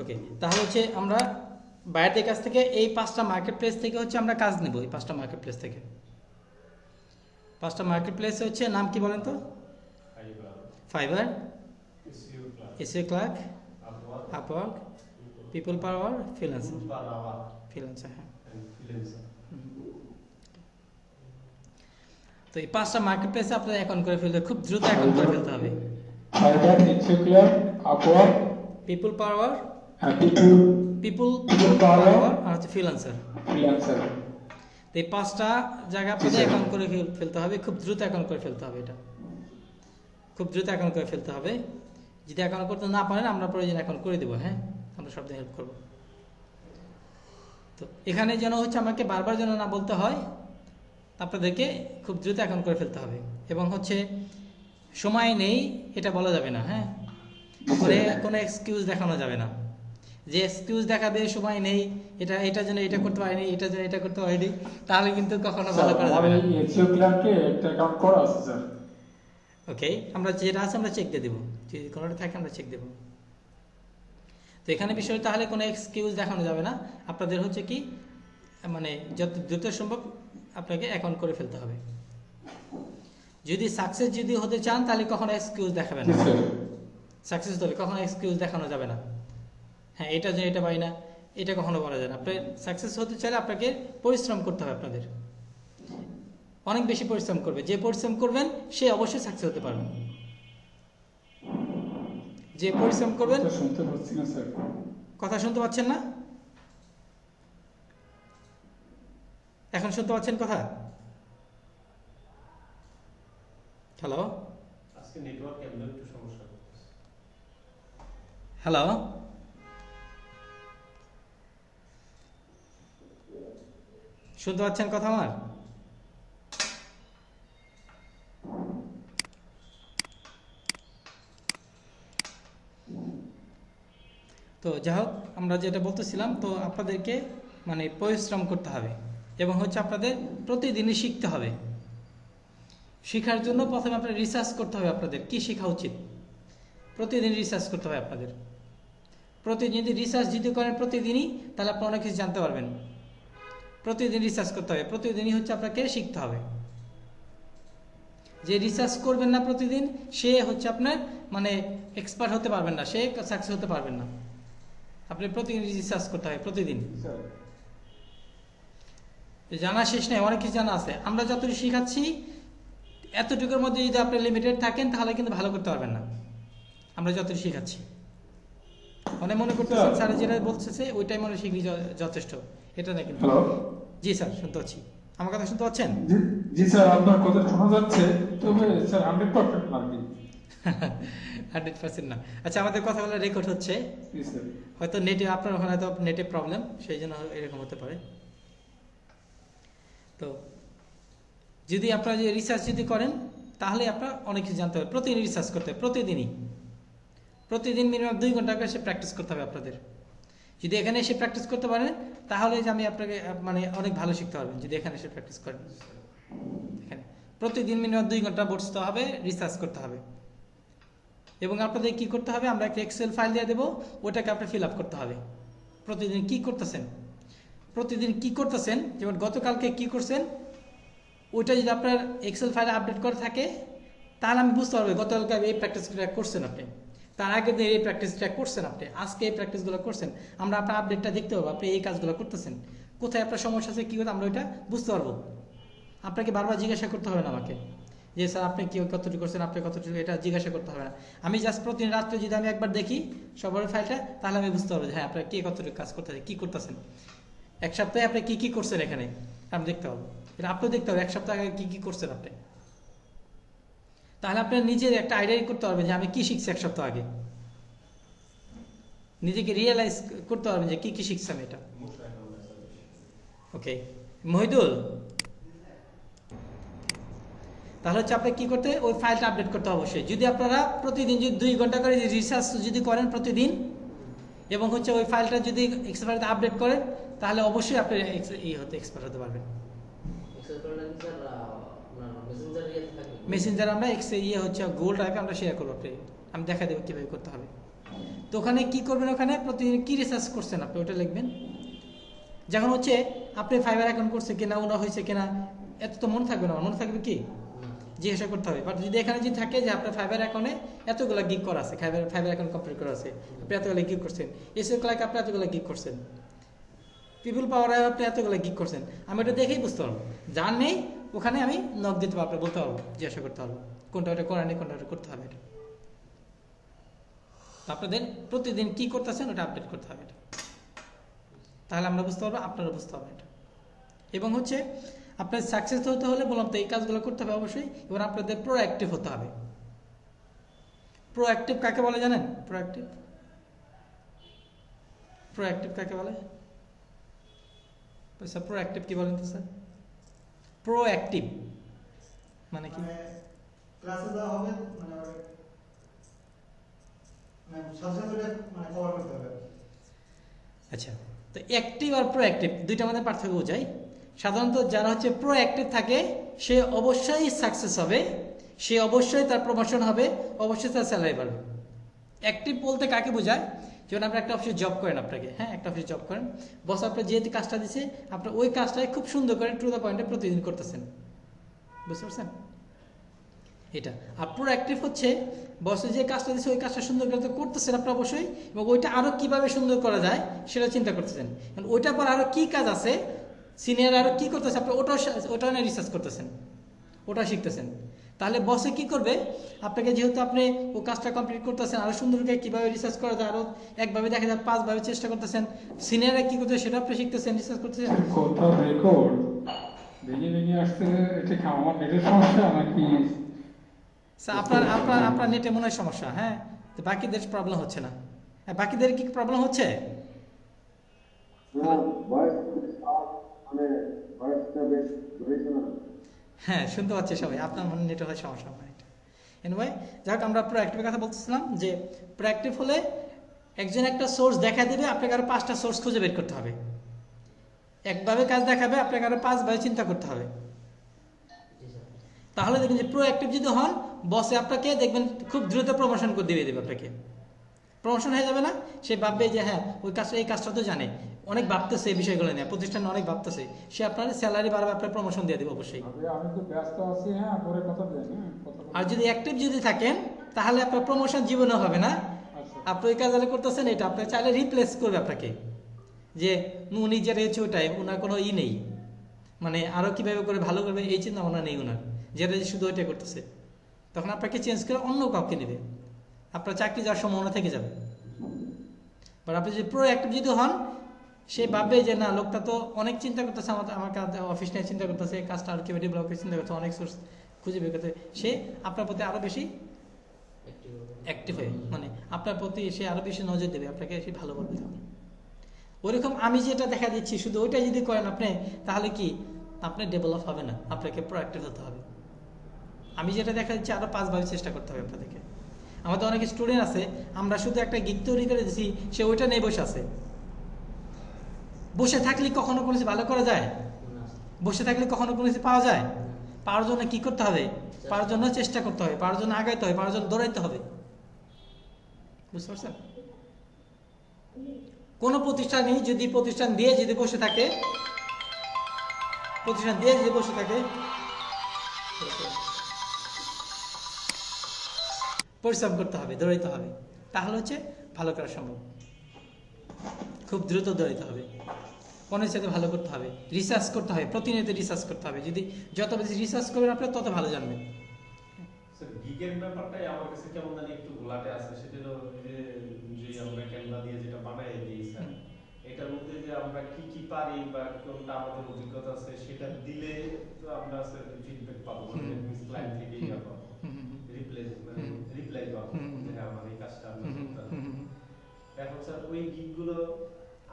ওকে, তাহলে হচ্ছে আমরা বাইরের কাছ থেকে এই 5টা মার্কেট প্লেস থেকে হচ্ছে আমরা কাজ নেব। এই 5টা মার্কেট প্লেস থেকে 5টা মার্কেট প্লেস হচ্ছে নাম কি বলেন তো? Fiverr, SEO clerk, Upwork, people power, freelancer. হ্যাঁ। তো এই 5টা মার্কেট প্লেসে আপনার অ্যাকাউন্ট করে ফেলতে খুব দ্রুত অ্যাকাউন্ট করে ফেলতে হবে। Fiverr, SEO clerk, Upwork, people power, people power আর হচ্ছে ফ্রিল্যান্সার। তো এই 5টা জায়গা আপনাদের অ্যাকাউন্ট করে ফেলতে হবে, খুব দ্রুত অ্যাকাউন্ট করে ফেলতে হবে। এটা খুব দ্রুত অ্যাকাউন্ট করে ফেলতে হবে। যদি অ্যাকাউন্ট করতে না পারেন আমরা প্রয়োজন অ্যাকাউন্ট করে দেবো। হ্যাঁ, আমরা সব দিন হেল্প করবো। তো এখানে যেন হচ্ছে আমাকে বারবার যেন না বলতে হয়, আপনাদেরকে খুব দ্রুত অ্যাকাউন্ট করে ফেলতে হবে। এবং হচ্ছে সময় নেই এটা বলা যাবে না। হ্যাঁ, পরে কোনো এক্সকিউজ দেখানো যাবে না, যে এক্সকিউজ দেখাবে সময় নেই, এটার জন্য এটা করতে পারিনি, এটার জন্য এটা করতে পারিনি, তাহলে কিন্তু কখনো ভালো করা যাবে না। এসইও ক্লার্কে একটা অ্যাকাউন্ট করা আছে স্যার। ওকে, আমরা যেটা আছে আমরা চেক দিয়ে দেবো, যদি কোনোটা থাকে আমরা চেক দেবো। তো এখানে বিষয় তাহলে কোনো এক্সকিউজ দেখানো যাবে না। আপনাদের হচ্ছে কি মানে যত দ্রুত সম্ভব আপনাকে অ্যাকাউন্ট করে ফেলতে হবে। যদি সাকসেস যদি হতে চান তাহলে কখনো এক্সকিউজ দেখাবেন না। সাকসেস হলে কখনো এক্সকিউজ দেখানো যাবে না। হ্যাঁ, এটা যে এটা পাই না, এটা কখনো বলা যায় না। আপনি সাকসেস হতে চাইলে আপনাকে পরিশ্রম করতে হবে। আপনাদের অনেক বেশি পরিশ্রম করবে। যে পরিশ্রম করবেন সে অবশ্যই সাকসেস হতে পারবেন। যে পরিশ্রম করবেন। শুনতে পাচ্ছি না স্যার। কথা শুনতে পাচ্ছেন না? এখন শুনতে পাচ্ছেন কথা? হ্যালো, আজকে নেটওয়ার্ক কেমন একটু সমস্যা করতেছে। হ্যালো, শুনতে পাচ্ছেন কথা আমার? তো যাই হোক, আমরা যেটা বলতেছিলাম, তো আপনাদেরকে মানে পরিশ্রম করতে হবে এবং হচ্ছে আপনাদের প্রতিদিনই শিখতে হবে। শেখার জন্য প্রথমে আপনার রিসার্চ করতে হবে। আপনাদের কি শেখা উচিত প্রতিদিন রিসার্চ করতে হবে আপনাদের। প্রতিদিন যদি রিসার্চ যদি করেন প্রতিদিনই, তাহলে আপনি অনেক কিছু জানতে পারবেন। প্রতিদিন রিসার্চ করতে হবে, প্রতিদিনই হচ্ছে আপনাকে শিখতে হবে। যে রিসার্চ করবেন না প্রতিদিন, সে হচ্ছে আপনার মানে এক্সপার্ট হতে পারবেন না, সে সাকসেস হতে পারবেন না। আপনি প্রতিদিন রিসার্চ করতে হবে, প্রতিদিন। জানা শেষ নেই, অনেক কিছু জানা আছে। আমরা যতটুকু শিখাচ্ছি এতটুকুর মধ্যে যদি আপনি লিমিটেড থাকেন তাহলে কিন্তু ভালো করতে পারবেন না। আমরা যতটুকু শিখাচ্ছি, অনেক মনে করতেছেন স্যার যেটা বলতেছে ওইটাই মনে শিখলি যথেষ্ট, এটা না কিন্তু। জি স্যার, শুনতে পাচ্ছি। আমার কথা শুনতে পাচ্ছেন? জি স্যার, আপনার কথা শোনা যাচ্ছে, তবে স্যার 100% না কি 100% না। আচ্ছা, আমাদের কথাগুলো রেকর্ড হচ্ছে, হয়তো নেটে আপনার ওখানে হয়তো নেটে প্রবলেম, সেই জন্য এরকম হতে পারে। তো যদি আপনারা যে রিসার্চ যদি করেন তাহলে আপনার অনেক কিছু জানতে হবে। প্রতিদিন রিসার্চ করতে হবে, প্রতিদিন মিনিমাম 2 ঘন্টা করে সে প্র্যাকটিস করতে হবে আপনাদের। যদি এখানে এসে প্র্যাকটিস করতে পারেন তাহলে যে আমি আপনাকে মানে অনেক ভালো শিখতে পারবেন। যদি এখানে এসে প্র্যাকটিস করেন, এখানে প্রতিদিন মিনিমাম 2 ঘন্টা বসতে হবে, রিসার্চ করতে হবে। এবং আপনাদের কি করতে হবে, আমরা একটা এক্সেল ফাইল দিয়ে দেবো, ওটাকে আপনি ফিল আপ করতে হবে। প্রতিদিন কি করতেছেন, যেমন গতকালকে কি করছেন, ওইটা যদি আপনার এক্সেল ফাইলে আপডেট করা থাকে তাহলে আমি বুঝতে পারবো গতকালকে এই প্র্যাকটিসটা করছেন আপনি, তার আগের দিন এই প্র্যাকটিসটা করছেন আপনি, আজকে এই প্র্যাকটিসগুলো করছেন। আমরা আপনার আপডেটটা দেখতে পাবো, আপনি এই কাজগুলো করতেছেন, কোথায় আপনার সমস্যা আছে, কী করতে আমরা ওইটা বুঝতে পারবো। আপনাকে বারবার জিজ্ঞাসা করতে হবে না আমাকে যে স্যার আপনি কি কতটুকু করছেন, আপনি কতটুকু, এটা জিজ্ঞাসা করতে হবে না। আমি জাস্ট প্রতিদিন রাত্রে যদি আমি একবার দেখি সবার ফাইলটা, তাহলে আমি বুঝতে পারবো যে হ্যাঁ আপনার কে কতটুকু কাজ করতেছে, কী করতেছেন, এক সপ্তাহে আপনি কী করছেন এখানে আমি দেখতে পাবো। এটা আপনিও দেখতে হবে এক সপ্তাহ আগে কী করছেন আপনি। তাহলে আপনার নিজের একটা আইডিয়া করতে পারবেন যে আমি কি শিখছি এক সপ্তাহ আগে, নিজেকে রিয়েলাইজ করতে পারবেন যে কি শিখছেন এটা। ওকে মহিদুল, তাহলে হচ্ছে আপনাকে কি করতে, ওই ফাইলটা আপডেট করতে অবশ্যই। যদি আপনারা প্রতিদিন যদি 2 ঘন্টা করে রিসার্চ যদি করেন প্রতিদিন, এবং হচ্ছে ওই ফাইলটা যদি এক্সেল ফাইলটা আপডেট করেন, তাহলে অবশ্যই আপনি এক্সপার্ট হতে পারবেন। মেসেঞ্জার আমরা হচ্ছে গুগল ড্রাইভে আমরা শেয়ার করবো, আমি দেখা দেবো কীভাবে করতে হবে। তো ওখানে কি করবেন, ওখানে প্রতিদিন কি রিসার্চ করছেন আপনি ওটা লিখবেন। যখন হচ্ছে আপনি ফাইবার অ্যাকাউন্ট করছে কিনা, ওনা হয়েছে কিনা, এত তো মনে থাকবে না, মনে থাকবে কি জিজ্ঞাসা করতে হবে। বাট যদি এখানে যদি থাকে যে আপনার ফাইবার অ্যাকাউন্টে এতগুলো গিগ করা আছে, ফাইবার অ্যাকাউন্ট কমপ্লিট করা আছে, আপনি এতগুলো গিগ করছেন, এসে ক্লাইক আপনি এতগুলো গিগ করছেন, পিপল পাওয়ারে আপনি এতগুলো গিগ করছেন, আমি এটা দেখেই বুঝতে পারবো। যার নেই ওখানে আমি নক দিতে পারবো, বলতে পারবো, জিজ্ঞাসা করতে পারবো কোনটা ওটা করা নেই, কোনটা ওটা করতে হবে। এটা আপনাদের প্রতিদিন কি করতেছেন ওটা আপডেট করতে হবে এটা, তাহলে আমরা বুঝতে পারবো, আপনারা বুঝতে পারবেন এটা। এবং হচ্ছে আপনার সাকসেস হতে হলে বললাম তো এই কাজগুলো করতে হবে অবশ্যই। এবার আপনাদের প্রোঅ্যাক্টিভ হতে হবে। প্রোঅ্যাক্টিভ কাকে বলে জানেন? প্রোঅ্যাক্টিভ কাকে বলে? স্যার প্রোঅ্যাক্টিভ কি বলেন তো স্যার? প্রোঅ্যাক্টিভ মানে কি? ক্লাসে দেওয়া হবে সাথে সাথে মানে কভার করতে হবে। আচ্ছা, তো অ্যাক্টিভ আর প্রোঅ্যাক্টিভ দুইটার মধ্যে পার্থক্য বোঝাই। সাধারণত যারা হচ্ছে প্রোঅ্যাক্টিভ থাকে সে অবশ্যই সাকসেস হবে, সে অবশ্যই তার প্রমোশন হবে, অবশ্যই তার স্যালারি বাড়বে। অ্যাক্টিভ বলতে কাকে বোঝায়? যেমন আপনি একটা অফিসে জব করেন, আপনাকে একটা অফিসে জব করেন, বস আপনার যে কাজটা দিচ্ছে আপনার ওই কাজটাই খুব সুন্দর করে টু দ্য পয়েন্টে প্রতিদিন করতেছেন, বুঝতে পারছেন? এটা। আর প্রোঅ্যাক্টিভ হচ্ছে বসে যে কাজটা দিচ্ছে ওই কাজটা সুন্দর করে করতেছেন আপনি অবশ্যই, এবং ওইটা আরো কিভাবে সুন্দর করা যায় সেটা চিন্তা করতেছেন। ওইটা পর আরো কি কাজ আছে, সিনিয়র আরো কি করতেছে আপনি ওটা নিয়ে রিসার্চ করতেছেন, ওটা শিখতেছেন। তাহলে বসে কি করবে, আপনাকে যেহেতু আপনি ও কাজটা কমপ্লিট করতেছেন, আরো সুন্দর করে কিভাবে রিসার্চ করা যায়, আরো একভাবে দেখা যায় 5 ভাবে চেষ্টা করতেছেন, সিনিয়ররা কি করতেছে সেটা আপনি শিখতেছেন, রিসার্চ করতেছেন। কোথাও রেকর্ড ভেঙে আসছে, এটা কি আমার নেটের সমস্যা নাকি? আপনার নেটে মনে হয় সমস্যা। হ্যাঁ, তো বাকিদের প্রবলেম হচ্ছে না? বাকিদের কি প্রবলেম হচ্ছে? হ্যাঁ, শুনতে পাচ্ছি সবাই, আপনার মনে নেটে হয় সমস্যা হয়। এনিওয়ে, যাই হোক, আমরা প্রোঅ্যাক্টিভের কথা বলতেছিলাম যে প্রোঅ্যাক্টিভ হলে একজন একটা সোর্স দেখা দেবে, আপনাকে আরো 5টা সোর্স খুঁজে বের করতে হবে। একভাবে কাজ দেখাবে, আপনাকে আরো 5 ভাবে চিন্তা করতে হবে। তাহলে দেখবেন যে প্রোঅ্যাক্টিভ যদি হন, বসে আপনাকে দেখবেন খুব দ্রুত প্রমোশন করে দিয়ে দেবে, আপনাকে প্রমোশন হয়ে যাবে না? সে ভাববে যে হ্যাঁ ওই কাজটা, এই কাজটা তো জানে, অনেক ভাবতেছে এই বিষয়গুলো নিয়ে, প্রতিষ্ঠানে অনেক ভাবতেছে, সে আপনার স্যালারি বাড়বে, আপনার প্রমোশন দিয়ে দেবে অবশ্যই। আমি তো ব্যস্ত আছি, হ্যাঁ পরে কথা বলি। আর যদি অ্যাক্টিভ যদি থাকেন তাহলে আপনার প্রমোশন জীবনে হবে না। আপনি ওই কাজটা করতেছেন, এটা আপনি চাইলে রিপ্লেস করবে আপনাকে, যে উনি যেটা হচ্ছে ওটাই, ওনার কোনো নেই, মানে আরো কিভাবে করে ভালো করবে এই চিন্তা ভাবনা নেই ওনার, যেটা শুধু ওইটাই করতেছে। তখন আপনাকে চেঞ্জ করে অন্য কাউকে নেবে, আপনার চাকরি যাওয়ার সম্ভাবনা থেকে যাবে। বাট আপনি যদি প্রোঅ্যাক্টিভ যদি হন, সে ভাববে যে না, লোকটা তো অনেক চিন্তা করতেছে, আমার অফিস নিয়ে চিন্তা করতেছে, কাজটা আর কিভাবে ডেভেলপ করে চিন্তা করতে, অনেক সোর্স খুঁজে বের করতে, সে আপনার প্রতি আরো বেশি অ্যাক্টিভ হয়ে, মানে আপনার প্রতি সে আরো বেশি নজর দেবে, আপনাকে সে ভালো বলবে। তখন ওইরকম আমি যেটা দেখা দিচ্ছি শুধু ওইটা যদি করেন আপনি, তাহলে কি আপনি ডেভেলপ হবে না, আপনাকে প্রোঅ্যাক্টিভ হতে হবে। আমি যেটা দেখা দিচ্ছি আরো 5 ভাবে চেষ্টা করতে হবে আপনাদেরকে। আমাদের অনেক স্টুডেন্ট আছে, আমরা শুধু একটা গিগ তৈরি করে দিচ্ছি, সে ওইটা নিয়ে বসে আছে। বসে থাকলে কখনো কোনো কিছু ভালো করা যায়? বসে থাকলে কখনো কোনো কিছু পাওয়া যায়? পাওয়ার জন্য কি করতে হবে? পাওয়ার জন্য চেষ্টা করতে হবে, পাওয়ার জন্য আগাইতে হবে, পাওয়ার জন্য দৌড়াইতে হবে, বুঝতে পারছেন? কোন প্রতিষ্ঠানই যদি প্রতিষ্ঠান দিয়ে যদি বসে থাকে, পরিশ্রম করতে হবে, দৌড়াইতে হবে, তাহলে হচ্ছে ভালো করা সম্ভব। খুব দ্রুত দৌড়াইতে হবে, কোনের সাথে ভালো করতে হবে, রিসার্চ করতে হবে, প্রতিনিয়ত রিসার্চ করতে হবে। যদি যত বেশি রিসার্চ করবেন আপনি তত ভালো জানবেন। গিগের ব্যাপারটাই আমার কাছে কেমন জানি একটু ঘোলাটে আছে। সেটা হলো যে আমরা ক্যানভা দিয়ে যেটা বানাই দিই স্যার, এটার মধ্যে যে আমরা কি কি পারি বা কোনটা আমাদের অভিজ্ঞতা আছে সেটা দিলে তো আমরা স্যার ফিডব্যাক পাবো, মানে ক্লায়েন্ট থেকে পাবো, রিপ্লাই পাবো যে হ্যাঁ আমার এই কাজটা আমরা করতে। এখন স্যার ওই গিগগুলো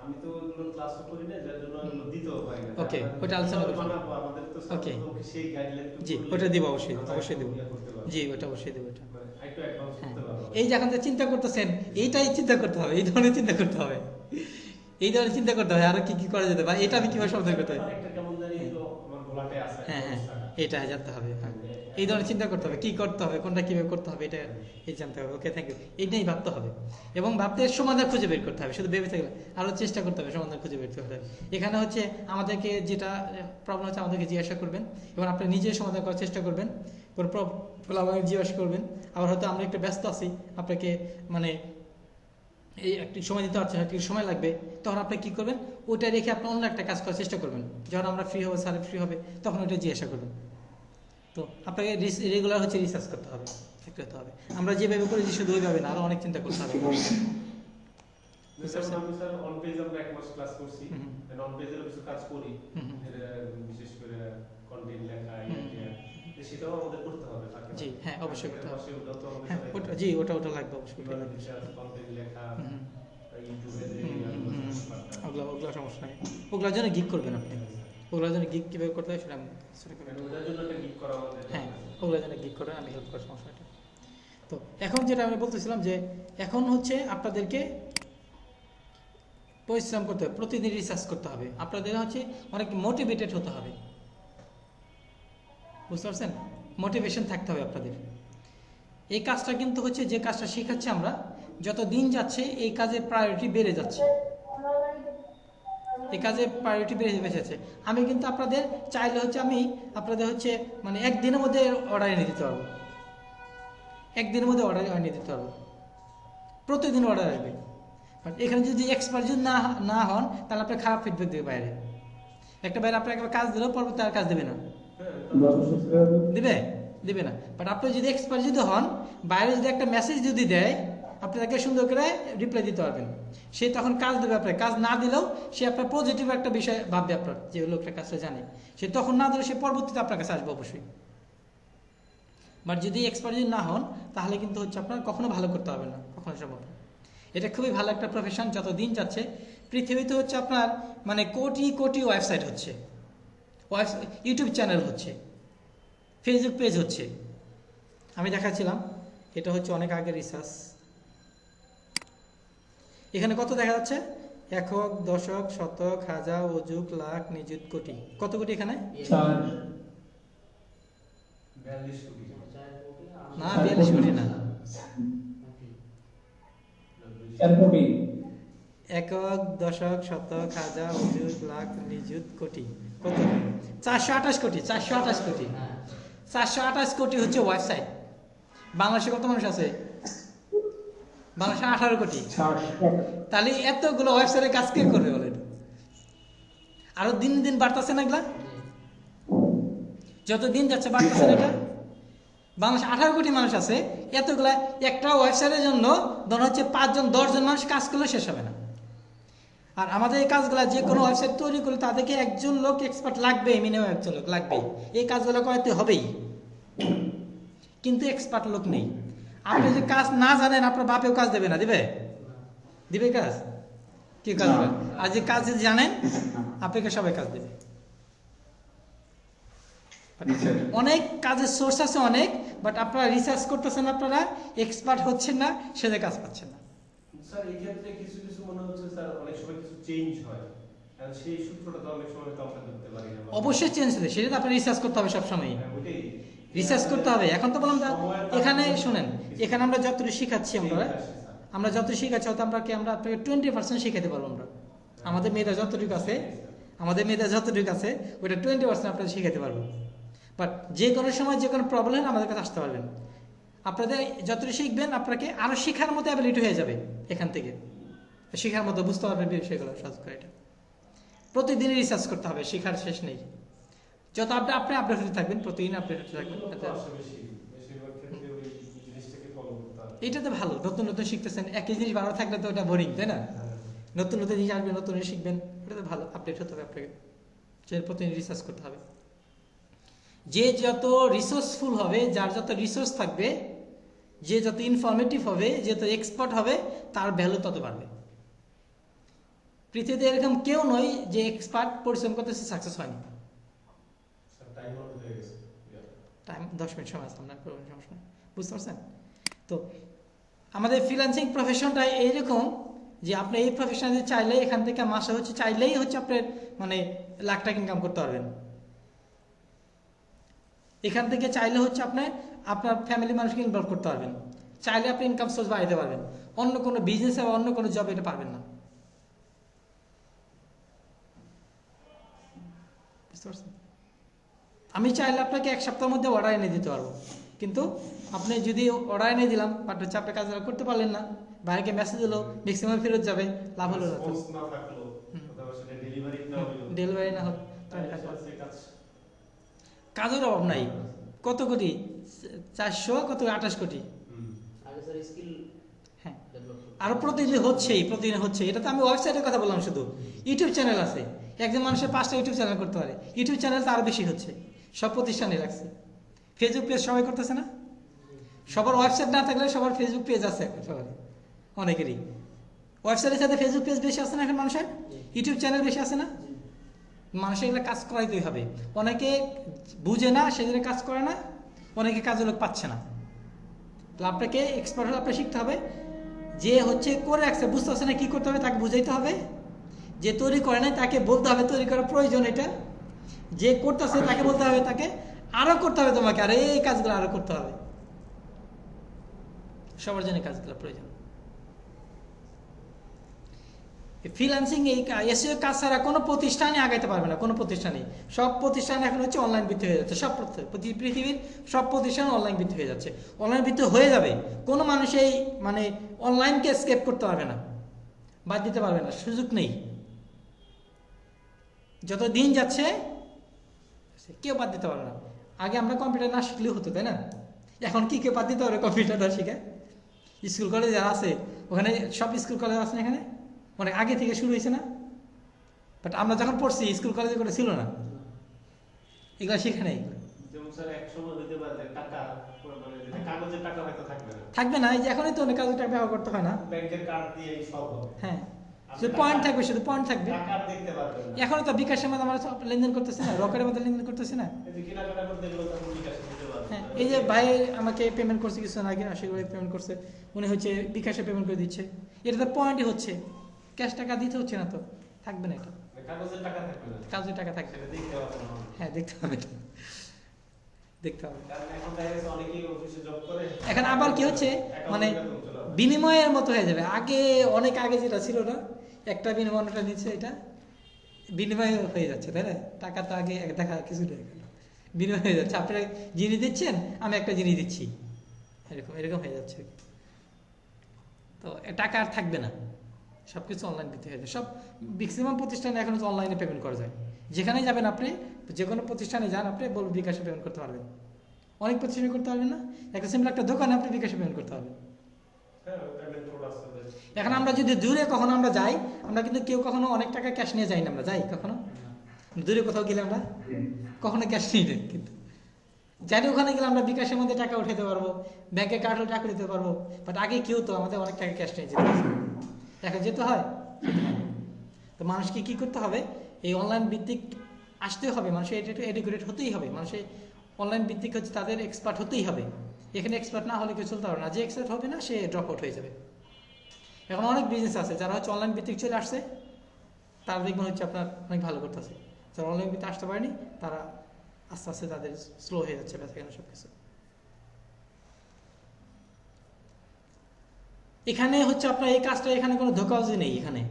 আমি তো ওগুলো ক্লাসও করি না, যার জন্য ওগুলো দিতেও পারি না। ওকে, ওটা আলোচনা করব। আমাদের তো ওকে, সেই গাইডলাইন জি ওটা দিব, অবশ্যই দেব। জি ওটা অবশ্যই দেব। ওটা একটু অ্যাডভান্স করতে পারবো। এই যে এখন যে চিন্তা করতেছেন, এইটাই চিন্তা করতে হবে, এই ধরনের চিন্তা করতে হবে, এই ধরনের চিন্তা করতে হবে, আরো কি কি করা যেতে পারে, এটা আমি কিভাবে সমাধান করতে হবে। একটা কেমন জানি তো আমার গোলাটে আছে। হ্যাঁ, এটা জানতে হবে। হ্যাঁ, এই ধরনের চিন্তা করতে হবে, কি করতে হবে, কোনটা কিভাবে করতে হবে, এটা এই জানতে হবে। ওকে, থ্যাংক ইউ। এইটাই ভাবতে হবে এবং ভাবতে সমাধান খুঁজে বের করতে হবে, শুধু ভেবে থাকলে আরও চেষ্টা করতে হবে, সমাধান খুঁজে বের করতে হবে। এখানে হচ্ছে আমাদেরকে যেটা প্রবলেম হচ্ছে আমাদেরকে জিজ্ঞাসা করবেন এবং আপনি নিজে সমাধান করার চেষ্টা করবেন, কোনো প্রবলেম আমাকে জিজ্ঞাসা করবেন। আবার হয়তো আমরা একটু ব্যস্ত আছি, আপনাকে মানে এই একটু সময় দিতে পারছেন, একটু সময় লাগবে, তখন আপনি কি করবেন, ওটা রেখে আপনি অন্য একটা কাজ করার চেষ্টা করবেন। যখন আমরা ফ্রি হবো, স্যার ফ্রি হবে, তখন ওটা জিজ্ঞাসা করবেন। তো আপনাকে রেগুলার হচ্ছে রিসার্চ করতে হবে, করতে হবে। আমরা যেভাবে করেছি শুধু ওইভাবে না, আরো অনেক চিন্তা করতে হবে। যেমন আমি স্যার অন পেজ আমরা 1 মাস ক্লাস করছি, অন পেজের কিছু কাজ করি, বিশেষ করে কন্টেন্ট লেখা, সেটাও আমাদের করতে হবে। জি হ্যাঁ, অবশ্যই করতে হবে। ওটাও তো আমাদের হ্যাঁ, ওটা জি, ওটা লাগবে অবশ্যই। কন্টেন্ট লেখা, ইউটিউবে যে ওগুলো সমস্যা নেই, ওগুলোর জন্য গিগ করবেন আপনি। ওগুলোর জন্য গিগ কীভাবে করতে হয় সেটা আমি ওটার জন্য একটা গিগ করা আমাদের। হ্যাঁ, ওগুলোর জন্য গিগ করেন, আমি হেল্প করার সমস্যাটা। তো এখন যেটা আমি বলতেছিলাম যে এখন হচ্ছে আপনাদেরকে পরিশ্রম করতে হবে, প্রতিদিন রিসার্চ করতে হবে, আপনাদের হচ্ছে অনেক মোটিভেটেড হতে হবে, বুঝতে পারছেন? মোটিভেশন থাকতে হবে আপনাদের। এই কাজটা কিন্তু হচ্ছে যে কাজটা শেখাচ্ছি আমরা, যত দিন যাচ্ছে এই কাজের প্রায়োরিটি বেড়ে যাচ্ছে, এই কাজের প্রায়োরিটি বেড়ে যাচ্ছে। আমি কিন্তু আপনাদের চাইলে হচ্ছে আমি আপনাদের হচ্ছে মানে একদিনের মধ্যে অর্ডার এনে দিতে পারবো, একদিনের মধ্যে অর্ডার এনে দিতে পারবো, প্রতিদিন অর্ডার আসবে। বাট এখানে যদি এক্সপার্ট যদি না হন, তাহলে আপনার খারাপ ফিডব্যাক দেবে বাইরে। একটা বাইরে আপনার একবার কাজ দিলেও পরবর্তী আর কাজ দেবে না, দিবে না। বাট আপনি যদি এক্সপার্ট যদি হন, বাইরে যদি একটা মেসেজ যদি দেয়, আপনি তাকে সুন্দর করে রিপ্লাই দিতে পারবেন, সে তখন কাজ দেবে আপনার। কাজ না দিলেও সে আপনার পজিটিভ একটা বিষয় ভাববে, আপনার যে লোকটা কাজটা জানে, সে তখন না দিলেও সে পরবর্তীতে আপনার কাছে আসবে অবশ্যই। বাট যদি এক্সপার্ট যদি না হন, তাহলে কিন্তু হচ্ছে আপনার কখনো ভালো করতে হবে না, কখনো সম্ভব না। এটা খুবই ভালো একটা প্রফেশন। যত দিন যাচ্ছে পৃথিবীতে হচ্ছে আপনার মানে কোটি কোটি ওয়েবসাইট হচ্ছে, ইউটিউব চ্যানেল হচ্ছে, ফেসবুক পেজ হচ্ছে। আমি দেখাচ্ছিলাম, এটা হচ্ছে অনেক আগের রিসার্চ। এখানে কত দেখা যাচ্ছে? একক, দশক, শতক, হাজার, অযুগ, লাখ, নিযুত, কোটি। কত কোটি এখানে? 42 কোটি না, 42 কোটি না, একক, দশক, শতক, হাজার, অযুগ, লাখ, নিযুত, কোটি। কত? 428 কোটি। 428 কোটি, 428 কোটি হচ্ছে ওয়েবসাইট। বাংলাদেশে কত মানুষ আছে? বাংলাদেশে 18 কোটি। তাহলে এতগুলো ওয়েবসাইটে কাজ কে করবে বলেন? আরো দিন দিন বাড়তেছে না এগুলা? যত দিন যাচ্ছে বাড়তেছে না এটা? বাংলাদেশে 18 কোটি মানুষ আছে, এতগুলা একটা ওয়েবসাইটের জন্য ধরুন হচ্ছে 5 জন 10 জন মানুষ কাজ করলে শেষ হবে না। আর আমাদের এই কাজগুলা যে কোনো ওয়েবসাইট তৈরি করলে তাদেরকে একজন লোক এক্সপার্ট লাগবে, মিনিমাম একজন লোক লাগবে, এই কাজগুলো করতে হবেই। কিন্তু এক্সপার্ট লোক নেই। আপনি যে কাজ না জানেন, আপনার বাপেও কাজ দেবে না, দিবে কাজ? কি কাজ দেবে? আর যে কাজ যদি জানেন, আপনাকে সবাই কাজ দেবে। অনেক কাজের সোর্স আছে অনেক, বাট আপনারা রিসার্চ করতেছেন, আপনারা এক্সপার্ট হচ্ছেন না, সেটা কাজ পাচ্ছেন না। স্যার এই ক্ষেত্রে কিছু কিছু মনে হচ্ছে স্যার অনেক সময় কিছু চেঞ্জ হয়, আর সেই সূত্রটা তো অনেক সময় তো আমরা ধরতে পারি না। অবশ্যই চেঞ্জ হবে, সেটা তো আপনার রিসার্চ করতে হবে সবসময়, ওইটাই রিসার্চ করতে হবে। এখন তো বললাম এখানে শুনেন, এখানে আমরা যতটুকু শিখাচ্ছি, আমরা যতটুকু শিখাচ্ছি হয়তো আমরা আপনাকে 20% শিখাতে পারবো। আমরা আমাদের মেয়েরা যতটুকু আছে, ওইটা 20% আপনাদের শিখাতে পারবো। বাট যে কোনো সময় যে কোনো প্রবলেম আমাদের কাছে আসতে পারবেন। আপনাদের যতটুকু শিখবেন, আপনাকে আরো শেখার মতো অ্যাবিলিটি হয়ে যাবে এখান থেকে, শেখার মতো বুঝতে পারবেন বিষয়গুলো সহজ করে। এটা প্রতিদিনই রিসার্চ করতে হবে, শেখার শেষ নেই। যত আপনি আপডেট হতে থাকবেন, প্রতিদিন আপডেট হতে থাকবেন, এইটাতে ভালো। নতুন নতুন শিখতেছেন, একই জিনিস ভালো থাকলে তো ওটা বোরিং, তাই না? নতুন নতুন জিনিস আসবে, নতুন জিনিস শিখবেন, ওটাতে ভালো আপডেট হতে হবে আপনাকে। প্রতিদিন রিসার্চ করতে হবে। যে যত রিসোর্সফুল হবে, যার যত রিসোর্স থাকবে, যে যত ইনফরমেটিভ হবে, যে যত এক্সপার্ট হবে, তার ভ্যালু তত বাড়বে। পৃথিবীতে এরকম কেউ নয় যে এক্সপার্ট পরিশ্রম করতেছে সাকসেস হয়নি। টাইম 10 মিনিট সময় আছে, আপনার সমস্যা নেই, বুঝতে পারছেন? তো আমাদের ফ্রিল্যান্সিং প্রফেশনটা এইরকম যে আপনি এই প্রফেশনে চাইলে এখান থেকে মাসে হচ্ছে চাইলেই হচ্ছে আপনার মানে লাখ টাকা ইনকাম করতে পারবেন। এখান থেকে চাইলে হচ্ছে আপনার ফ্যামিলি মানুষকে ইনভলভ করতে পারবেন, চাইলে আপনি ইনকাম সোর্স বাড়াতে পারবেন। অন্য কোনো বিজনেস বা অন্য কোনো জব এটা পারবেন না। বুঝতে পারছেন? আমি চাইলে আপনাকে 1 সপ্তাহের মধ্যে অর্ডার এনে দিতে পারবো, কিন্তু আপনি যদি অর্ডার এনে দিলাম বাট হচ্ছে আপনি কাজ করতে পারলেন না, বাইরে মেসেজ হলো, ম্যাক্সিমাম ফেরত যাবে, লাভ হলো না। রেসপন্স না থাকলো অথবা সেটা ডেলিভারি না হলো, ডেলিভারি না হলো, তাহলে সে কাজ কাজের অভাব নাই। কত কোটি? 400, কত 28 কোটি। আগে স্যার স্কিল হ্যাঁ, ডেভেলপ আরো প্রতিদিন হচ্ছে। এটা তো আমি ওয়েবসাইটের কথা বললাম শুধু। ইউটিউব চ্যানেল আছে, একজন মানুষের 5টা ইউটিউব চ্যানেল করতে পারে। ইউটিউব চ্যানেল তো আরো বেশি হচ্ছে, সব প্রতিষ্ঠানে রাখছে। ফেসবুক পেজ সবাই করতেছে না? সবার ওয়েবসাইট না থাকলে সবার ফেসবুক পেজ আছে এখন, সবার অনেকেরই। ওয়েবসাইটের সাথে ফেসবুক পেজ বেশি আছে না এখন মানুষের? ইউটিউব চ্যানেল বেশি আছে না? মানুষের এগুলো কাজ করাইতেই হবে। অনেকে বুঝে না, সেজন্য কাজ করে না, অনেকে কাজের লোক পাচ্ছে না। তো আপনাকে এক্সপার্ট হলে আপনাকে শিখতে হবে। যে হচ্ছে করে রাখছে, বুঝতে পারছে না কি করতে হবে, তাকে বুঝাইতে হবে। যে তৈরি করে নাই তাকে বলতে হবে তৈরি করার প্রয়োজন এটা। যে করতেছে তাকে বলতে হবে তাকে আরো করতে হবে, তোমাকে আর এই কাজগুলো আরো করতে হবে। সবার জন্য কাজগুলো প্রয়োজন। ফ্রিল্যান্সিং এই এসইও কাজ ছাড়া কোনো প্রতিষ্ঠানে আগাইতে পারবে না, কোনো প্রতিষ্ঠানে। সব প্রতিষ্ঠান এখন হচ্ছে অনলাইন ভিত্তিক হয়ে যাচ্ছে। সব পৃথিবীর সব প্রতিষ্ঠান অনলাইন ভিত্তিক হয়ে যাচ্ছে, অনলাইন ভিত্তিক হয়ে যাবে। কোনো মানুষ এই মানে অনলাইনকে স্কেপ করতে পারবে না, বাদ দিতে পারবে না, সুযোগ নেই। যত দিন যাচ্ছে কেউ বাদ দিতে পারবে না। আগে আমরা কম্পিউটার না শিখলেও হতো, তাই না? এখন কি কেউ বাদ দিতে পারবে কম্পিউটার না শিখে? স্কুল কলেজ যারা আছে ওখানে, সব স্কুল কলেজ আছে না এখানে, অনেক আগে থেকে শুরু হয়েছে না? বাট আমরা যখন পড়ছি স্কুল কলেজে করে ছিল না, এগুলো শিখে নেই। যেমন স্যার এক সময় হইতে পারে যে টাকা মানে যেটা কাগজের টাকা হয়তো থাকবে না, থাকবে না। এই যে এখনই তো অনেক কাজে টাকা ব্যবহার করতে হয় না। ব্যাংকের কার্ড দিয়ে সব হবে। হ্যাঁ, শুধু পয়েন্ট থাকবে, শুধু পয়েন্ট থাকবে। টাকা আর দেখতে পারবেন না। এখনই তো বিকাশের মধ্যে আমরা সব লেনদেন করতেছি না, রকেটের মধ্যে লেনদেন করতেছি না। এই যে কেনাকাটা করতে গেলে তো আপনি বিকাশে দিতে পারবেন। হ্যাঁ, এই যে ভাই আমাকে পেমেন্ট করছে কিছুদিন আগে, 80 করে পেমেন্ট করছে, উনি হচ্ছে বিকাশে পেমেন্ট করে দিচ্ছে। এটা তো পয়েন্টই হচ্ছে, ক্যাশ টাকা দিতে হচ্ছে না, তো থাকবে না এটা। কাগজের টাকা থাকবে না, কাজের টাকা থাকবে। সেটা দেখতে পারবেন না। হ্যাঁ, দেখতে হবে, দেখতে হবে। কারণ এখন দেখা গেছে অনেকেই অফিসে জব করে, এখন আবার কি হচ্ছে, মানে অ্যাকাউন্টে বেতন চলে আসে। বিনিময়ের মতো হয়ে যাবে। অনেক আগে যেটা ছিল না, একটা বিনিময়টা নিচ্ছে, এটা বিনিময় হয়ে যাচ্ছে, তাই না? টাকা তো আগে দেখা কিছু নেই, বিনিময় হয়ে যাচ্ছে। আপনারা জিনিস দিচ্ছেন, আমি একটা জিনিস দিচ্ছি, এরকম হয়ে যাচ্ছে। তো টাকা আর থাকবে না, সবকিছু অনলাইন দিতে হয়ে যায়। সব ম্যাক্সিমাম প্রতিষ্ঠানে এখন অনলাইনে পেমেন্ট করা যায়। যেখানেই যাবেন আপনি, যে কোনো প্রতিষ্ঠানে যান, আপনি বলবেন বিকাশে পেমেন্ট করতে পারবেন। অনেক প্রতিষ্ঠানে করতে পারবেন না, একটা সিম্পল একটা দোকানে আপনি বিকাশে পেমেন্ট করতে পারবেন। হ্যাঁ, পেমেন্ট রোড আছে বেশ। এখন আমরা যদি দূরে কখনো আমরা যাই, আমরা কিন্তু কেউ কখনো অনেক টাকা ক্যাশ নিয়ে যাই না। আমরা যাই কখনো দূরে কোথাও গেলে আমরা কখনো ক্যাশ নিই না, কিন্তু জানি ওখানে গেলে আমরা বিকাশের মধ্যে টাকা উঠাতে পারবো, ব্যাংকে কার্ড হলে টাকা দিতে পারবো। বাট আগে কেউ তো আমাদের অনেক টাকা ক্যাশ নিয়ে যেতে হতো। এখন যেতে হয়, তো মানুষকে কি করতে হবে, এই অনলাইন ভিত্তিক আসতে হবে। মানুষের এডুকেটেড হতেই হবে। মানুষের অনলাইন ভিত্তিক হচ্ছে তাদের এক্সপার্ট হতেই হবে। এখানে এক্সপার্ট না হলে কেউ চলতে পারবে না। যে এক্সপার্ট হবে না সে ড্রপ আউট হয়ে যাবে। এখন অনেক বিজনেস আছে যারা হচ্ছে অনলাইন ভিত্তিক চলে আসছে, তারা দেখবেন হচ্ছে আপনার অনেক ভালো করতেছে। যারা অনলাইন ভিত্তিক আসতে পারেনি তারা আস্তে আস্তে তাদের স্লো হয়ে যাচ্ছে বেচাকেনা সব কিছু। এখানে হচ্ছে আপনার এই কাজটা, এখানে কোনো ধোঁকাবাজি নেই। এখানে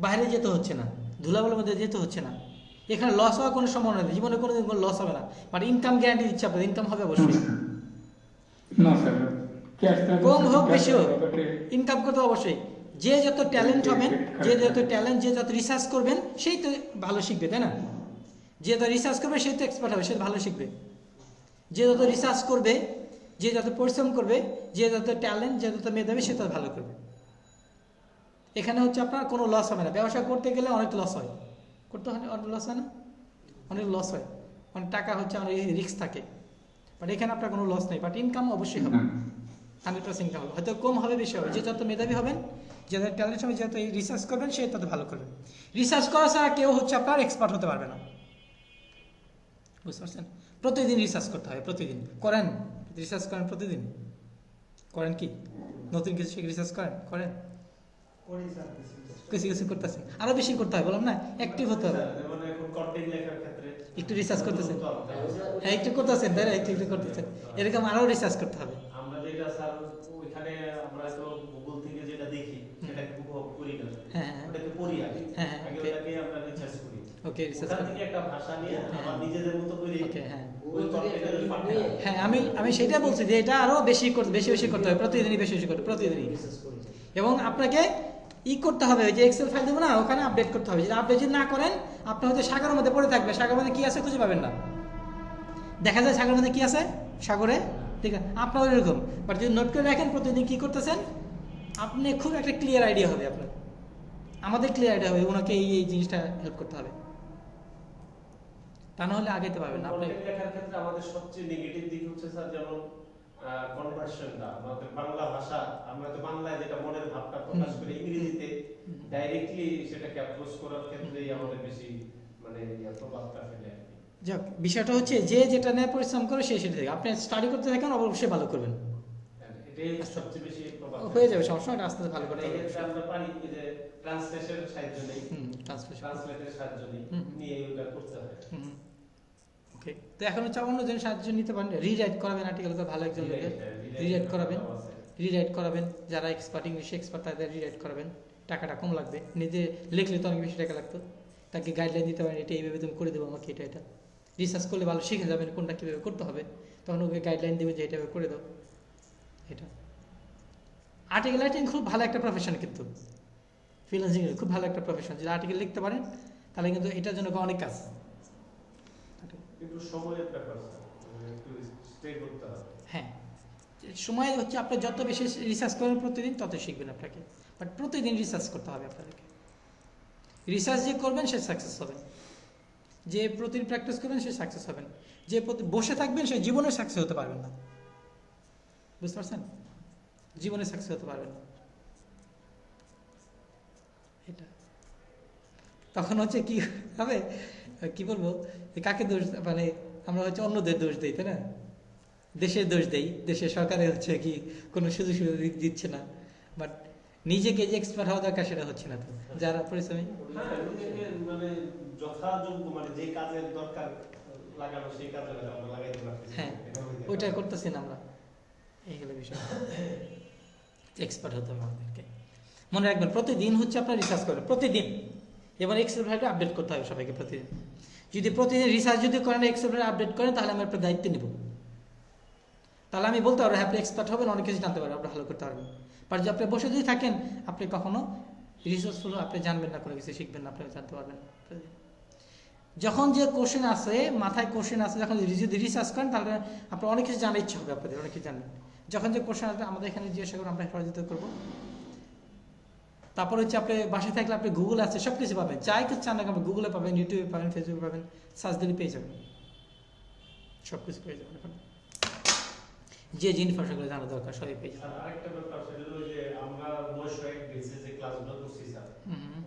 বাইরে যেতে হচ্ছে না, ধুলাবালির মধ্যে যেতে হচ্ছে না। এখানে লস হওয়ার কোনো সম্ভাবনা নেই, জীবনে কোনোদিন কোনো লস হবে না। বাট ইনকাম গ্যারান্টি দিচ্ছে আপনার, ইনকাম হবে অবশ্যই। না স্যার, কম হোক বেশি হোক, ইনকাম করতে অবশ্যই। যে যত ট্যালেন্ট হবেন, যে যত রিসার্চ করবেন, সেই তো ভালো শিখবে, তাই না? যে যত রিসার্চ করবে সেই তো এক্সপার্ট হবে, সে ভালো শিখবে। যে যত রিসার্চ করবে, যে যত পরিশ্রম করবে, যে যত ট্যালেন্ট, যে যত মেধাবী, সে তত ভালো করবে। এখানে হচ্ছে আপনার কোনো লস হবে না। ব্যবসা করতে গেলে অনেক লস হয়, করতে হয় অনেক লস হয় না, অনেক লস হয়, অনেক টাকা হচ্ছে অনেক রিস্ক থাকে। বাট এখানে আপনার কোনো লস নেই, বাট ইনকাম অবশ্যই হবে, 100% ইনকাম হবে। হয়তো কম হবে, বেশি হবে। যে যত মেধাবী হবেন, যে যত ট্যালেন্ট হবে, যত রিসার্চ করবেন, সে তত ভালো করবে। রিসার্চ করা ছাড়া কেউ হচ্ছে আপনার এক্সপার্ট হতে পারবে না, বুঝতে পারছেন? প্রতিদিন রিসার্চ করতে হবে, প্রতিদিন করেন, রিসার্চ করেন, প্রতিদিন করেন। কি নতুন কিছু শিখে রিসার্চ করেন? করি স্যার কিছু কিছু কিছু করতেছেন, আরো বেশি করতে হবে, বললাম না, অ্যাক্টিভ হতে হবে। যেমন এখন কন্টেন্ট লেখার ক্ষেত্রে একটু রিসার্চ করতেছেন, গুরুত্ব আরোপ করা হয়। হ্যাঁ একটু করতেছেন, তাই না, একটু একটু করতেছেন, এরকম আরো রিসার্চ করতে হবে। আমরা যেটা স্যার ওইখানে আমরা তো গুগল থেকে যেটা দেখি সেটাকে উপভোগ করি না, হ্যাঁ, হ্যাঁ। ওটাকে পড়ি আগে, হ্যাঁ, হ্যাঁ, আগে okay. ওটাকে আমরা রিসার্চ করি, ওকে, রিসার্চ ওখান থেকে একটা ভাষা নিয়ে আবার নিজেদের মতো করে ওকে, হ্যাঁ ওই কন্টেন্টের পাঠাই। হ্যাঁ, আমি সেটা বলছি যে এটা আরো বেশি বেশি করতে হবে, প্রতিদিনই বেশি বেশি করতে হবে, প্রতিদিনই। রিসার্চ করি এবং আপনাকে করতে হবে, ওই যে এক্সেল ফাইল দেবো না, ওখানে আপডেট করতে হবে। যদি আপডেট যদি না করেন, আপনি হয়তো সাগরের মধ্যে পড়ে থাকবে, সাগরের মধ্যে কি আছে খুঁজে পাবেন না। দেখা যায় সাগরের মধ্যে কি আছে, সাগরে, ঠিক আছে, আপনার এরকম। বাট যদি নোট করে রাখেন প্রতিদিন কি করতেছেন, আপনি খুব একটা ক্লিয়ার আইডিয়া হবে আপনার, আমাদের ক্লিয়ার আইডিয়া হবে, ওনাকে এই জিনিসটা হেল্প করতে হবে, তা না হলে আগাইতে পারবেন না আপনি। কন্টেন্ট লেখার ক্ষেত্রে আমাদের সবচেয়ে নেগেটিভ দিক হচ্ছে স্যার যেমন কনভার্সনটা, আমাদের বাংলা ভাষা, আমরা তো বাংলায় যেটা মনের ভাবটা প্রকাশ করি, ইংরেজিতে ডাইরেক্টলি সেটাকে অ্যাপ্রোচ করার ক্ষেত্রেই আমাদের বেশি মানে প্রভাবটা ফেলে আর কি। যাক, বিষয়টা হচ্ছে যে যেটা নিয়ে পরিশ্রম করে সে সেটা থেকে আপনি স্টাডি করতে থাকেন, অবশ্যই ভালো করবেন, এটাই সবচেয়ে বেশি প্রভাব হয়ে যাবে, সমস্যা নয়, আস্তে আস্তে ভালো করতে এই হবে। ক্ষেত্রে আমরা পারি যে ট্রান্সলেশনের সাহায্য নেই, ট্রান্সলেশন, ট্রান্সলেটের সাহায্য নেই, নিয়ে ওটা করতে হয়। ওকে। তো এখন হচ্ছে অন্য জন সাহায্য নিতে পারেন, রিরাইট করাবেন আর্টিকেল, তো ভালো একজন লোকের রিরাইট করাবেন, রিরাইট করাবেন, যারা এক্সপার্ট, ইংলিশে এক্সপার্ট তাদের রিরাইট করাবেন, টাকাটা কম লাগবে, নিজে লিখলে তো অনেক বেশি টাকা লাগতো, তাকে গাইডলাইন দিতে পারেন, এটা এইভাবে তুমি করে দেবো আমাকে, এটা রিসার্চ করলে ভালো শিখে যাবেন কোনটা কীভাবে করতে হবে, তখন ওকে গাইডলাইন দেবে যে এটা করে দাও। এটা আর্টিকেল রাইটিং খুব ভালো একটা প্রফেশন, কিন্তু ফ্রিল্যান্সিং খুব ভালো একটা প্রফেশন, যদি আর্টিকেল লিখতে পারেন তাহলে কিন্তু এটার জন্য অনেক কাজ। কিন্তু সময়ের ব্যাপার স্যার, একটু স্টে করতে হবে। হ্যাঁ, সময় হচ্ছে আপনি যত বেশি রিসার্চ করেন প্রতিদিন তত শিখবেন আপনাকে, বাট প্রতিদিন রিসার্চ করতে হবে আপনাদেরকে। রিসার্চ যে করবেন সে সাকসেস হবেন, যে প্রতিদিন প্র্যাকটিস করবেন সে সাকসেস হবেন, যে বসে থাকবেন সে জীবনে সাকসেস হতে পারবেন না, বুঝতে পারছেন, জীবনে সাকসেস হতে পারবেন না। এটা তখন হচ্ছে কি হবে, কি বলবো, কাকে দোষ, মানে আমরা হচ্ছে অন্যদের দোষ দিই, তাই না, দেশের দোষ দেই, দেশের সরকারে হচ্ছে কি কোনো সুযোগ সুবিধা দিচ্ছে না, বাট নিজেকে যে এক্সপার্ট হওয়া দরকার সেটা হচ্ছে না, তো যারা পরিশ্রমী। হ্যাঁ, নিজেকে মানে যথাযোগ্য মানে যে কাজের দরকার লাগানো সেই কাজে আমরা লাগাইতে পারতেছি। হ্যাঁ, ওইটা করতেছি না আমরা, এইগুলো বিষয় এক্সপার্ট হতে হবে আমাদেরকে। মনে রাখবেন প্রতিদিন হচ্ছে আপনার রিসার্চ করেন, প্রতিদিন, এবার এক্সেল ফাইলটা আপডেট করতে হবে সবাইকে প্রতিদিন। যদি প্রতিদিন রিসার্চ যদি করেন, এক্সেল ফাইল আপডেট করেন, তাহলে আমি আপনার দায়িত্ব নিব, তাহলে আমি বলতে পারবো হ্যাঁ আপনি এক্সপার্ট হবেন, অনেক কিছু জানতে পারবেন, আপনি ভালো করতে পারবেন। আর যদি আপনি বসে যদি থাকেন, আপনি কখনো রিসোর্সফুল, আপনি জানবেন না, কোনো কিছু শিখবেন না, আপনি জানতে পারবেন। যখন যে কোশ্চেন আসে, মাথায় কোশ্চেন আসে, যখন যদি রিসার্চ করেন, তাহলে আপনার অনেক কিছু জানার ইচ্ছা হবে, আপনাদের অনেক কিছু জানবেন। যখন যে কোশ্চেন আসবে আমাদের এখানে জিজ্ঞাসা করবো, আমরা হেফাজত করবো। তারপর হচ্ছে আপনি বাসায় থাকলে আপনি গুগল আছে, সব কিছু পাবেন, যাই কিছু চান না আপনি গুগলে পাবেন, ইউটিউবে পাবেন, ফেসবুকে পাবেন, সার্চ দিলে পেয়ে যাবেন, সব কিছু পেয়ে যাবেন। এখন যে ইনফরমেশনগুলো জানা দরকার সবই পেয়ে যাবেন। আর আরেকটা ব্যাপার সেটা হলো যে আমরা 901 বেসে যে ক্লাসগুলো করছি স্যার,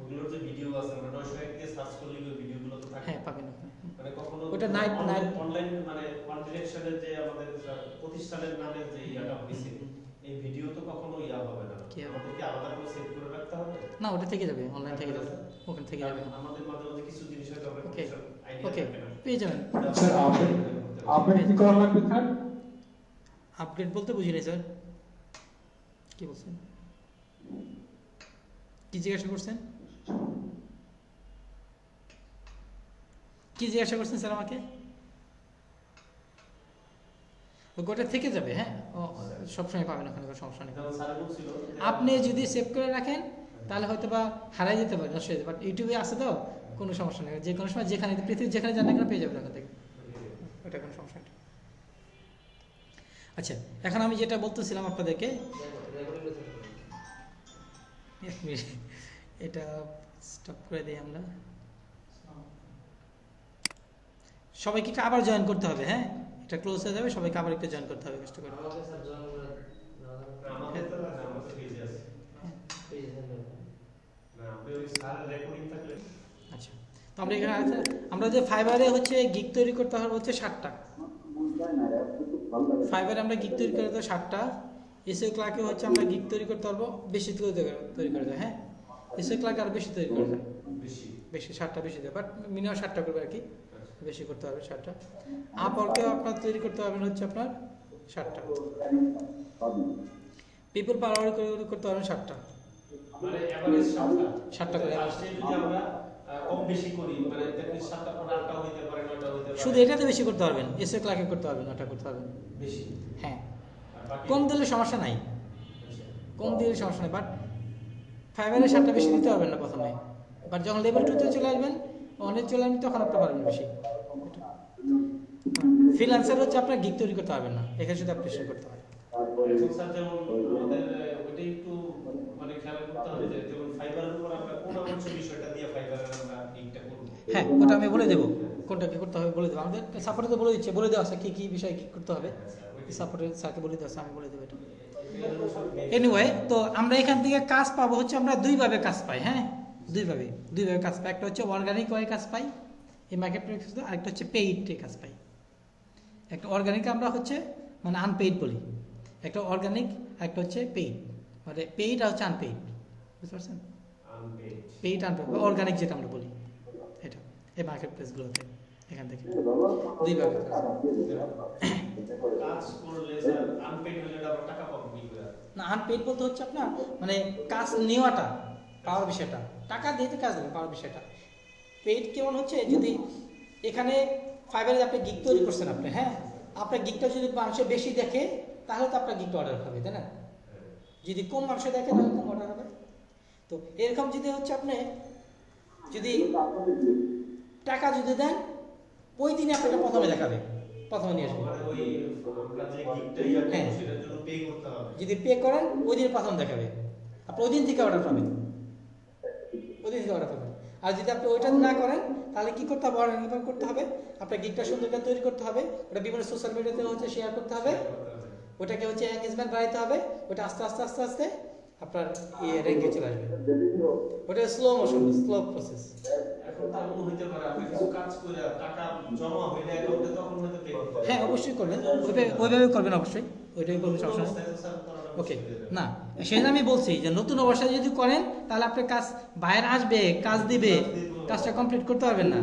ওগুলোর যে ভিডিও আছে, আমরা 901 দিয়ে সার্চ করলে ওই ভিডিওগুলো তো থাকে। হ্যাঁ, পাবেন ওখানে। মানে কখনো ওটা নাইট অনলাইন মানে ওয়ান ডিরেকশনের যে আমাদের প্রতিষ্ঠানের নামে যে ইয়াটা হইছে, এই ভিডিও তো কখনো ইয়া হবে না, কি হবে? আমাদেরকে আলাদা করে সেভ করে রাখতে হবে না, ওটা থেকে যাবে, অনলাইন থেকে যাবে, ওখান থেকে যাবে। আমাদের মাঝে মাঝে কিছু জিনিস হয়তো আমরা ওকে, আইডিয়া ওকে, থাকে না। পেয়ে যাবেন। স্যার আপডেট কি করা লাগবে স্যার? আপডেট বলতে বুঝি নাই স্যার, কি বলছেন, কি জিজ্ঞাসা করছেন, কি জিজ্ঞাসা করছেন স্যার আমাকে? গোটা থেকে যাবে, হ্যাঁ, সবসময় পাবেন, ওখানে কোনো সমস্যা নেই। যেমন স্যার বলছিল যে আপনি যদি সেভ করে রাখেন তাহলে হয়তো বা হারাই যেতে পারে, নষ্ট হয়ে যেতে, বাট ইউটিউবে আছে তো কোনো সমস্যা নেই, যে কোনো সময় যেখানে পৃথিবীর যেখানে জানেন কেন পেয়ে যাবেন ওখান থেকে, ওটা কোনো সমস্যা নেই। আচ্ছা, এখন আমি যেটা বলতেছিলাম আপনাদেরকে, এক মিনিট, এটা স্টপ করে দিই আমরা। সবাইকে একটু আবার জয়েন করতে হবে, হ্যাঁ, এটা ক্লোজ হয়ে যাবে, সবাইকে আবার একটু জয়েন করতে হবে কষ্ট করে। আমাকে স্যার জয়েন করে আমাদের তো আমাদের পেজে আছে না, আপনি ওই স্যারের রেকর্ডিং থাকলে। আচ্ছা, তো আমরা এখানে আমরা যে ফাইবারে হচ্ছে গিগ তৈরি করতে হবে হচ্ছে 60টা, ফাইবারে আমরা গিগ তৈরি করতে 60টা, এসএও ক্লাকে হচ্ছে আমরা গিগ তৈরি করতে পারবো বেশি তৈরি করে দেয়, হ্যাঁ। এসএ ক্লার্ক আর বেশি তৈরি করবে, বেশি বেশি 60টা বেশি দেয়, বাট মিনিমাম 60টা করবে আর কি, আচ্ছা। বেশি করতে হবে 60টা। আপওয়ার্কে আপনার তৈরি করতে হবে হচ্ছে আপনার 60টা, পিপল পার আওয়ার করতে হবে 60টা, মানে এভারেজ 60টা করে। ফার্স্টে যদি আমরা কম বেশি করি মানে দেখি 7টা পর 8টা হইতে পারে 9টা হইতে পারে, শুধু এটাতে বেশি করতে পারবেন, এসএ ক্লার্কে করতে পারবেন, ওটা করতে পারবেন বেশি। হ্যাঁ। আর বাকি কম দিলে সমস্যা নাই, আচ্ছা। কম দিলে সমস্যা নেই, বাট ফাইবারে 7টা বেশি দিতে পারবেন না প্রথমে, বাট যখন লেভেল 2 তে চলে আসবেন, অনেক চলে আসবেন, তখন আপনি পারবেন বেশি। ফ্রিল্যান্সার হচ্ছে আপনার গিগ তৈরি করতে পারবেন না, এখানে শুধু অ্যাপ্লিকেশন করতে হবে। এখন স্যার যেমন আমাদের ওইটা একটু মানে খেয়াল করতে হবে যে যেমন ফাইবারের উপর আমরা কোন অংশ বিষয়টা দিয়ে ফাইবারের আমরা এইটা করব। হ্যাঁ, ওটা আমি বলে দেবো, কোনটা কি করতে হবে বলে দেবো, আমাদের সাপোর্টে তো বলে দিচ্ছে, বলে দেওয়া আছে কি কি বিষয় কি করতে হবে, সাপোর্টে স্যারকে বলে দেওয়া আছে, আমি বলে দেবো এটা। এনিওয়ে, তো আমরা এখান থেকে কাজ পাবো হচ্ছে আমরা দুইভাবে কাজ পাই, হ্যাঁ দুইভাবে কাজ পাই। একটা হচ্ছে অর্গানিক ওয়ে কাজ পাই এই মার্কেট প্লেস, আরেকটা হচ্ছে পেইড কাজ পাই। একটা অর্গানিক আমরা হচ্ছে মানে আনপেইড বলি, একটা অর্গানিক, একটা হচ্ছে পেইড, মানে পেইড আর হচ্ছে আনপেইড, বুঝতে পারছেন? আনপেড পেইড আনপেইড অর্গানিক যেটা আমরা বলি, এটা এই মার্কেট প্লেসগুলোতে এখান থেকে দুইভাবে কাজ করলে স্যার আনপেড হলে আবার টাকা পাবো কি করে? না, আনপেইড বলতে হচ্ছে আপনার মানে কাজ নেওয়াটা, পাওয়ার বিষয়টা, টাকা দিতে কাজ দেবে, পাওয়ার বিষয়টা। পেইড কেমন হচ্ছে, যদি এখানে ফাইবারে আপনি গিগ তৈরি করছেন আপনি, হ্যাঁ আপনার গিগটা যদি মানুষের বেশি দেখে তাহলে তো আপনার গিগটা অর্ডার হবে, তাই না? যদি কম মানুষের দেখে তাহলে কম অর্ডার হবে। তো এরকম যদি হচ্ছে আপনি যদি টাকা যদি দেন, ওই দিনে আপনাকে প্রথমে দেখাবে, প্রথমে নিয়ে আসবে। মানে ওই আমরা যে গিগটা ইয়া করব হ্যাঁ। সেটার জন্য পে করতে হবে। যদি পে করেন ওই দিন প্রথম দেখাবে, আপনি ওই দিন থেকে অর্ডার পাবেন, ওই দিন থেকে অর্ডার পাবেন। আর যদি আপনি ওইটা না করেন তাহলে কি করতে হবে, অর্ডার করতে হবে, আপনার গিগটা সুন্দর করে তৈরি করতে হবে, ওটা বিভিন্ন সোশ্যাল মিডিয়াতে হচ্ছে শেয়ার করতে হবে, ওটাকে হচ্ছে এঙ্গেজমেন্ট বাড়াইতে হবে, ওটা আস্তে আস্তে আস্তে আস্তে আপনার র্যাঙ্কে চলে আসবে। ওটা স্লো মোশন, স্লো প্রসেস। এখন তো এমন হইতে পারে আপনি কিছু কাজ করে টাকা জমা হইলে অ্যাকাউন্টে তখন হয়তো পে করতে হবে। হ্যাঁ অবশ্যই করবেন, ওইভাবে করবেন অবশ্যই, ওইটাই করবেন সবসময়। অবস্থায় তো স্যার করাটা ওকে, মুশকিল হয়ে যাবে। না সেই আমি বলছি যে নতুন অবস্থায় যদি করেন তাহলে আপনার কাজ বাইরে আসবে, কাজ দিবে, কাজটা কমপ্লিট করতে পারবেন না।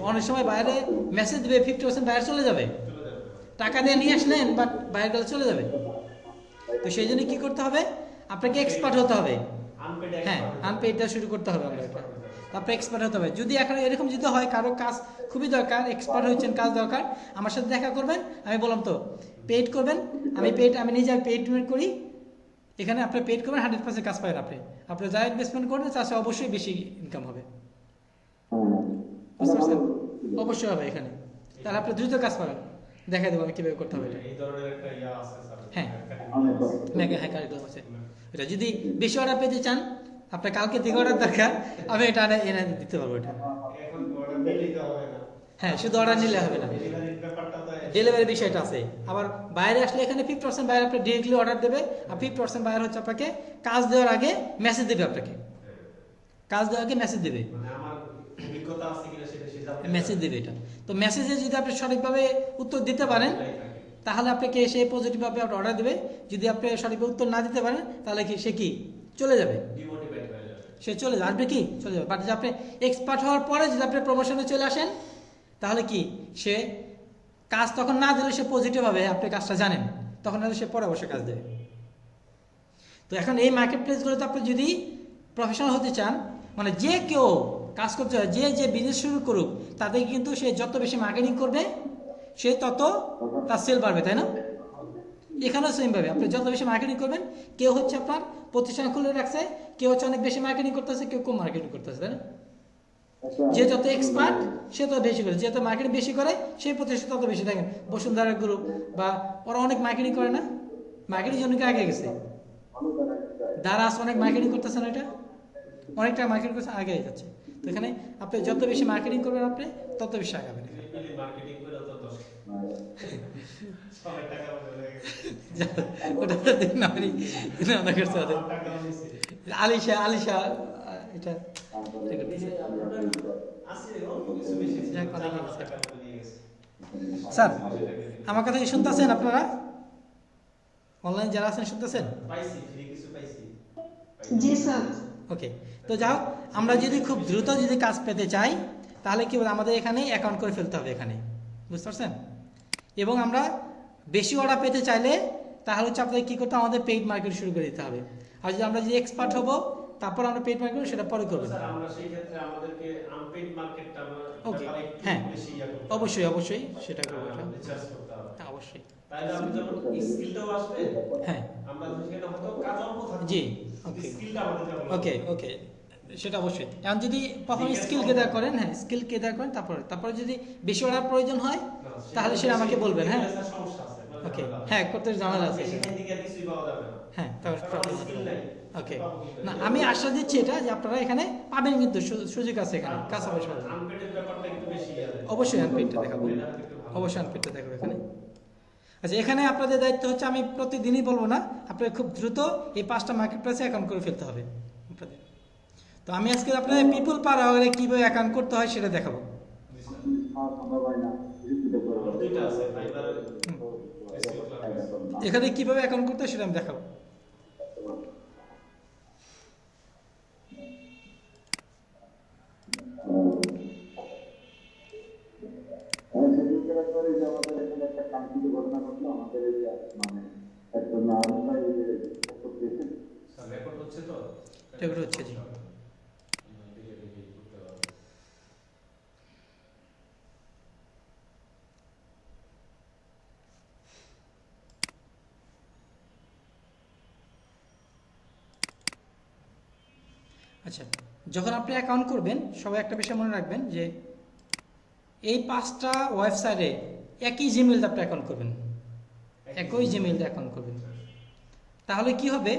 অনেক সময় বাইরে মেসেজ দিবে, 50% বাইরে চলে যাবে, চলে যাবে। টাকা দিয়ে নিয়ে আসলেন বাট বাইরে গেলে চলে যাবে। তো সেই জন্য কি করতে হবে, আপনাকে এক্সপার্ট হতে হবে। আনপেড হ্যাঁ, আনপেইডটা শুরু করতে হবে আমরা এটা, তারপরে এক্সপার্ট হতে হবে। যদি এখন এরকম যদি হয় কারো কাজ খুবই দরকার, এক্সপার্ট হয়েছেন, কাজ দরকার, আমার সাথে দেখা করবেন। আমি বললাম তো পেইড করবেন, আমি নিজে পেইড করি, এখানে আপনি পেইড করবেন, 100% কাজ পাবেন। আপনি যা ইনভেস্টমেন্ট করবেন তার সাথে অবশ্যই বেশি ইনকাম হবে, বুঝতে পারছেন? অবশ্যই হবে এখানে, তাহলে আপনি দ্রুত কাজ পাবেন। দেখা দেবো আমি কিভাবে করতে হবে এটা। এই ধরনের একটা ইয়া আছে স্যার। হ্যাঁ। category আছে। মেগা হ্যাকার আছে এটা। যদি বেশি অর্ডার পেতে চান, আপনার কালকে থেকে অর্ডার দরকার, আমি এটা এনে দিতে পারবো এটা। এখন অর্ডার দিতে হবে না। হ্যাঁ, শুধু অর্ডার নিলে হবে না, ডেলিভারির ব্যাপারটা তো ডেলিভারি বিষয়টা আছে। আবার বাইরে আসলে এখানে 50% বাইরে আপনি ডিরেক্টলি অর্ডার দেবে, আর 50% বাইরে হচ্ছে আপনাকে কাজ দেওয়ার আগে মেসেজ দেবে, আপনাকে কাজ দেওয়ার আগে মেসেজ দেবে, মানে আমার অভিজ্ঞতা আছে কিনা সেটা জানতে মেসেজ দেবে এটা। তো মেসেজে যদি আপনি সঠিকভাবে উত্তর দিতে পারেন তাহলে আপনাকে সে পজিটিভভাবে অর্ডার দেবে। যদি আপনি সঠিকভাবে উত্তর না দিতে পারেন তাহলে কি সে কি চলে যাবে, ডিমোটিভেট হয়ে যাবে। সে চলে যাবে, আসবে কি চলে যাবে। বাট যদি আপনি এক্সপার্ট হওয়ার পরে যদি আপনি প্রমোশনে চলে আসেন তাহলে কি সে কাজ তখন না দিলে সে পজিটিভ হবে, আপনি কাজটা জানেন, তখন হলে সে পরে অবশ্যই কাজ দেবে। তো এখন এই মার্কেট প্লেসগুলোতে আপনি যদি প্রফেশনাল হতে চান, মানে যে কেউ কাজ করতে হয়, যে বিজনেস শুরু করুক, তাতে কিন্তু সে যত বেশি মার্কেটিং করবে সে তত তার সেল বাড়বে, তাই না? এখানেও সেমভাবে আপনি যত বেশি মার্কেটিং করবেন, কেউ হচ্ছে আপনার প্রতিষ্ঠান খুলে রাখছে, কেউ হচ্ছে অনেক বেশি মার্কেটিং করতেছে, কেউ কম মার্কেটিং করতেছে, তাই না? যে যত এক্সপার্ট সে তত বেশি করে, যে যত মার্কেটিং বেশি করে সেই প্রতিষ্ঠান তত বেশি। দেখেন বসুন্ধরা গ্রুপ বা ওরা অনেক মার্কেটিং করে না, মার্কেটিং জন্য আগে গেছে। দারাস অনেক মার্কেটিং করতেছে না, এটা অনেকটা মার্কেটিং করছে, আগে যাচ্ছে। তো এখানে আপনি যত বেশি মার্কেটিং করবেন আপনি তত বেশি আগাবেন। রিপিলি মার্কেটিং করে তো 10 সবাই টাকা বলে ওটা তো দিন না আমি না করতে হবে। টাকা নিছে আলিশা এটা করতেছে। আছে অল্প কিছু বেশি যাক, অনেক টাকা গেছে। নিয়ে গেছে। স্যার আমার কথা কি শুনতেছেন আপনারা? অনলাইন যারা আছেন শুনতেছেন? পাইছি ফ্রি কিছু পাইছি। জি স্যার। ওকে, তো যাও আমরা যদি খুব দ্রুত যদি কাজ পেতে চাই তাহলে কি বলে আমাদের এখানে অ্যাকাউন্ট করে ফেলতে হবে এখানে, বুঝতে পারছেন? এবং আমরা বেশি অর্ডার পেতে চাইলে তাহলে হচ্ছে আপনাদের কী করতে হবে, আমাদের পেইড মার্কেট শুরু করে দিতে হবে। আর যদি আমরা যদি এক্সপার্ট হব তারপর আমরা পেইড মার্কেট সেটা পরে করবেন। স্যার আমরা সেই ক্ষেত্রে আমাদেরকে আনপেইড মার্কেটটা ওকে, ব্যাপারে একটু হ্যাঁ বেশি করতে হবে। অবশ্যই সেটা করবো এটা। রিসার্চ করতে হবে। হ্যাঁ, অবশ্যই। তাহলে আমি যখন স্কিলটাও আসবে, হ্যাঁ আমরা সেখানে হয়তো কাজ অল্প থাকবে, জি, ওকে স্কিলটা আমাদের develop ওকে সেটা অবশ্যই। এখন যদি প্রথমে স্কিল গেদার করেন, হ্যাঁ স্কিল গেদার করেন, তারপরে যদি বেশি অর্ডার প্রয়োজন হয় তাহলে সেটা আমাকে বলবেন। হ্যাঁ সমস্যা আছে, ওকে, হ্যাঁ করতে ঝামেলা আছে সেখান থেকে আর কিছুই পাওয়া যাবে না। হ্যাঁ, তারপর কারণ প্রবলেম skill হতে নাই। পারে। ওকে, না আমি আশা দিচ্ছি এটা যে আপনারা এখানে পাবেন, কিন্তু সুযোগ আছে এখানে কাজ হবে সবাই। আনপেইডের ব্যাপারটা একটু বেশি আছে। অবশ্যই আনপেইডটা দেখাবো, এটা একটু ভালো। অবশ্যই আনপেইডটা দেখাবো এখানে। আচ্ছা, এখানে আপনাদের দায়িত্ব হচ্ছে, আমি প্রতিদিনই বলবো না, আপনাদের খুব দ্রুত এই 5টা মার্কেট প্লেসে অ্যাকাউন্ট করে ফেলতে হবে আপনাদের। তো আমি আজকে আপনাদের পিপল পার আওয়ারে কীভাবে অ্যাকাউন্ট করতে হয় সেটা দেখাবো। জি স্যার। আমার দুইটা আছে, ফাইবার এসকিউ ক্লাস। এখানে কীভাবে অ্যাকাউন্ট করতে হয় সেটা আমি দেখাবো। স্যার রেকর্ড হচ্ছে তো? রেকর্ড হচ্ছে, জি। দেখে করতে পারবো। আচ্ছা, যখন আপনি অ্যাকাউন্ট করবেন সবাই একটা বিষয় মনে রাখবেন যে এই 5টা ওয়েবসাইটে একই জিমেইল আপনি অ্যাকাউন্ট করবেন, একই জিমেইল অ্যাকাউন্ট করবেন। তাহলে কি হবে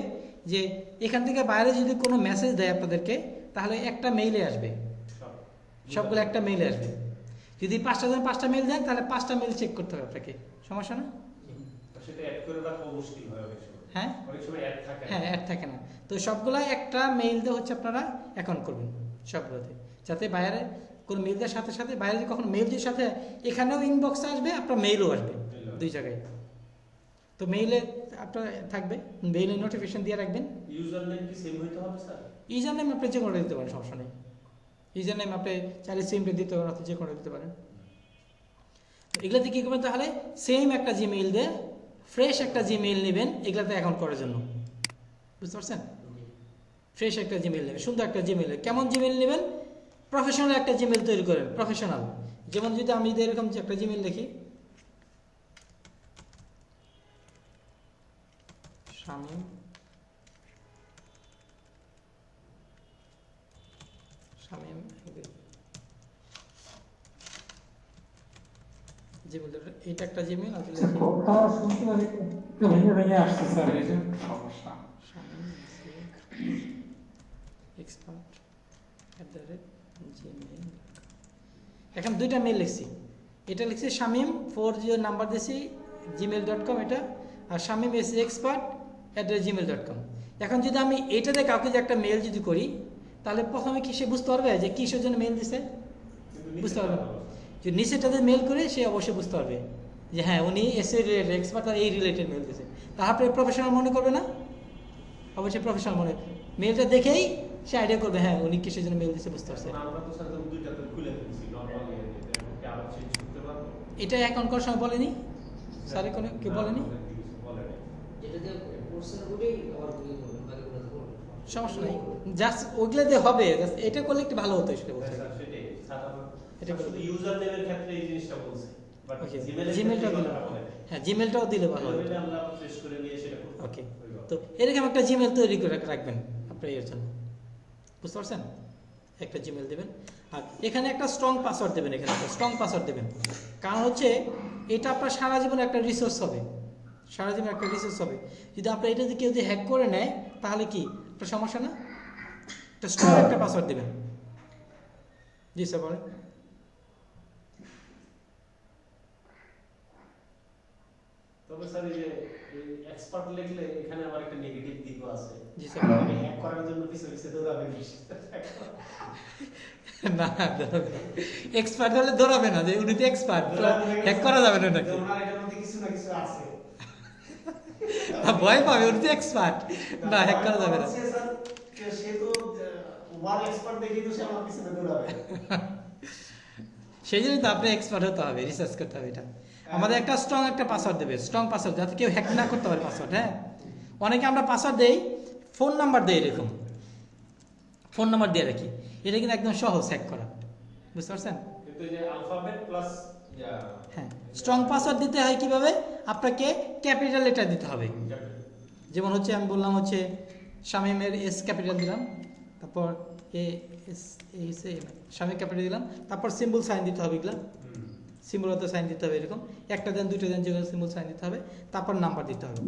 যে এখান থেকে বাইরে যদি কোনো মেসেজ দেয় আপনাদেরকে তাহলে একটা মেইলে আসবে, সবগুলো একটা মেইলে আসবে। যদি 5টা জন 5টা মেইল দেন তাহলে 5টা মেইল চেক করতে হবে আপনাকে, সমস্যা না? তো সেটা অ্যাড করে রাখা মুশকিল হয় অনেক সময়। হ্যাঁ অনেক সময় অ্যাড থাকে না। হ্যাঁ, অ্যাড থাকে না। তো সবগুলো একটা মেইল দিয়ে হচ্ছে আপনারা অ্যাকাউন্ট করবেন সবগুলোতে, যাতে বাইরে কোনো মেইল দেওয়ার সাথে সাথে বাইরে যখন মেইল দিয়ে সাথে এখানেও ইনবক্সে আসবে, আপনার মেইলও আসবে, দুই জায়গায়। তো মেইলে আপনার থাকবে, মেইলে নোটিফিকেশন দিয়ে রাখবেন। ইউজার নেম কি সেম হইতে হবে স্যার? ইউজার নেম আপনি যে কোনো দিতে পারেন, সমস্যা নেই। ইউজার নেম আপনি চাইলে সিমটা দিতে পারেন, অথবা যে কোনো দিতে পারেন। এগুলাতে কী করবেন তাহলে, সেম একটা জিমেইল দিয়ে ফ্রেশ একটা জিমেইল নেবেন এগুলাতে অ্যাকাউন্ট করার জন্য, বুঝতে পারছেন? ফ্রেশ একটা জিমেইল নেবেন, সুন্দর একটা জিমেইল। কেমন জিমেইল নেবেন? প্রফেশনাল একটা জিমেইল তৈরি করেন, প্রফেশনাল। যেমন যদি আমি এরকম যে একটা জিমেইল লিখি, শামীম জিমেইল, এটা একটা জিমেইল আছে, লিখি কথা শুনতে পারি একটু ভেঙে ভেঙে আসছে স্যার, এই যে সমস্যা। expert@gmail. এখন দুইটা মেইল লিখছি, এটা লিখছি শামীম 40 নাম্বার দিয়েছি gmail.com এটা, আর শামীম expert@gmail.com। এখন যদি আমি এটাতে কাউকে যে একটা মেইল যদি করি তাহলে প্রথমে কি সে বুঝতে পারবে যে কিসের জন্য মেইল দিছে? বুঝতে পারবে না। যদি নিচেটাতে মেইল করে সে অবশ্যই বুঝতে পারবে যে হ্যাঁ উনি এসে রিলেটেড এক্সপার্ট, আর এই রিলেটেড মেইল দিয়েছে। তারপরে প্রফেশনাল মনে করবে না? অবশ্যই প্রফেশনাল মনে, মেইলটা দেখেই সে আইডিয়া করবে হ্যাঁ উনি কিসের জন্য মেইল দিয়েছে, বুঝতে পারছে। এখন আমরা তো স্যার দুইটাতে খুলে ফেলছি নরমালি, এখন কি আরো চেঞ্জ করতে পারবো? এটা অ্যাকাউন্ট করার সময় বলেনি স্যারে, কোনো কি বলেনি? বলেনি। যেটা দিয়ে কোর্সের উপরেই আবার বুকিং করবেন, বাকিগুলো তো করবেন। সমস্যা নেই, জাস্ট ওইগুলো দিয়ে হবে, just এটা করলে একটু ভালো হতো সেটা বলতে। স্যার সেটাই স্যার এটা এটা শুধু ইউজার নেমের ক্ষেত্রে এই জিনিসটা বলছে, বাট ওকে, জিমেইলের জিমেইলটা দিলে, হ্যাঁ জিমেইলটাও দিলে ভালো হতো। জিমেইলে আমরা ফ্রেশ করে নিয়ে সেটা করতে ওকে, পারবো। তো এরকম একটা জিমেইল তৈরি করে রাখবেন আপনার এর জন্য, বুঝতে পারছেন? একটা জিমেইল দেবেন, আর এখানে একটা স্ট্রং পাসওয়ার্ড দেবেন, এখানে একটা স্ট্রং পাসওয়ার্ড দেবেন। কারণ হচ্ছে এটা আপনার সারা জীবন একটা রিসোর্স হবে, সারা জীবন একটা রিসোর্স হবে। যদি আপনার এটা যদি কেউ যদি হ্যাক করে নেয় তাহলে কি একটা সমস্যা না? একটা স্ট্রং একটা পাসওয়ার্ড দেবেন। জি স্যার বলেন। তবে স্যার এই যে এক্সপার্ট লিখলে এখানে আবার একটা নেগেটিভ দিকও আছে। জি স্যার। আমি হ্যাক করার জন্য কিছু কিছু দৌড়াবে না, এক্সপার্ট হলে ধরাবে না যে উনি তো এক্সপার্ট, হ্যাক করা যাবে না নাকি? ওনার এটার মধ্যে কিছু না কিছু আছে। ভয় পাবে, উনি তো এক্সপার্ট, না হ্যাক করা যাবে না। সে তো তোমার এক্সপার্ট দেখি তো সে আমার পিছনে দৌড়াবে। সেই জন্যই তো আপনি এক্সপার্ট হতে হবে, রিসার্চ করতে হবে এটা। আমাদের একটা স্ট্রং একটা পাসওয়ার্ড দেবে, স্ট্রং পাসওয়ার্ড, যাতে কেউ হ্যাক না করতে পারে পাসওয়ার্ড। হ্যাঁ, অনেকে আমরা পাসওয়ার্ড দেই, ফোন নাম্বার দেই, এরকম ফোন নাম্বার দিয়ে রাখি, এটা কিন্তু একদম সহজ হ্যাক করা, বুঝতে পারছেন? কিন্তু এই যে আলফাবেট প্লাস হ্যাঁ, স্ট্রং পাসওয়ার্ড দিতে হয় কিভাবে? আপনাকে ক্যাপিটাল লেটার দিতে হবে। যেমন হচ্ছে আমি বললাম হচ্ছে শামীমের এস ক্যাপিটাল দিলাম, তারপর A S A Shamim capital দিলাম, তারপর সিম্বল সাইন দিতে হবে, এগুলা সিম্বল অত সাইন দিতে হবে, এরকম একটা দেন দুইটা দেন, যেগুলো সিম্বল সাইন দিতে হবে, তারপর নাম্বার দিতে হবে।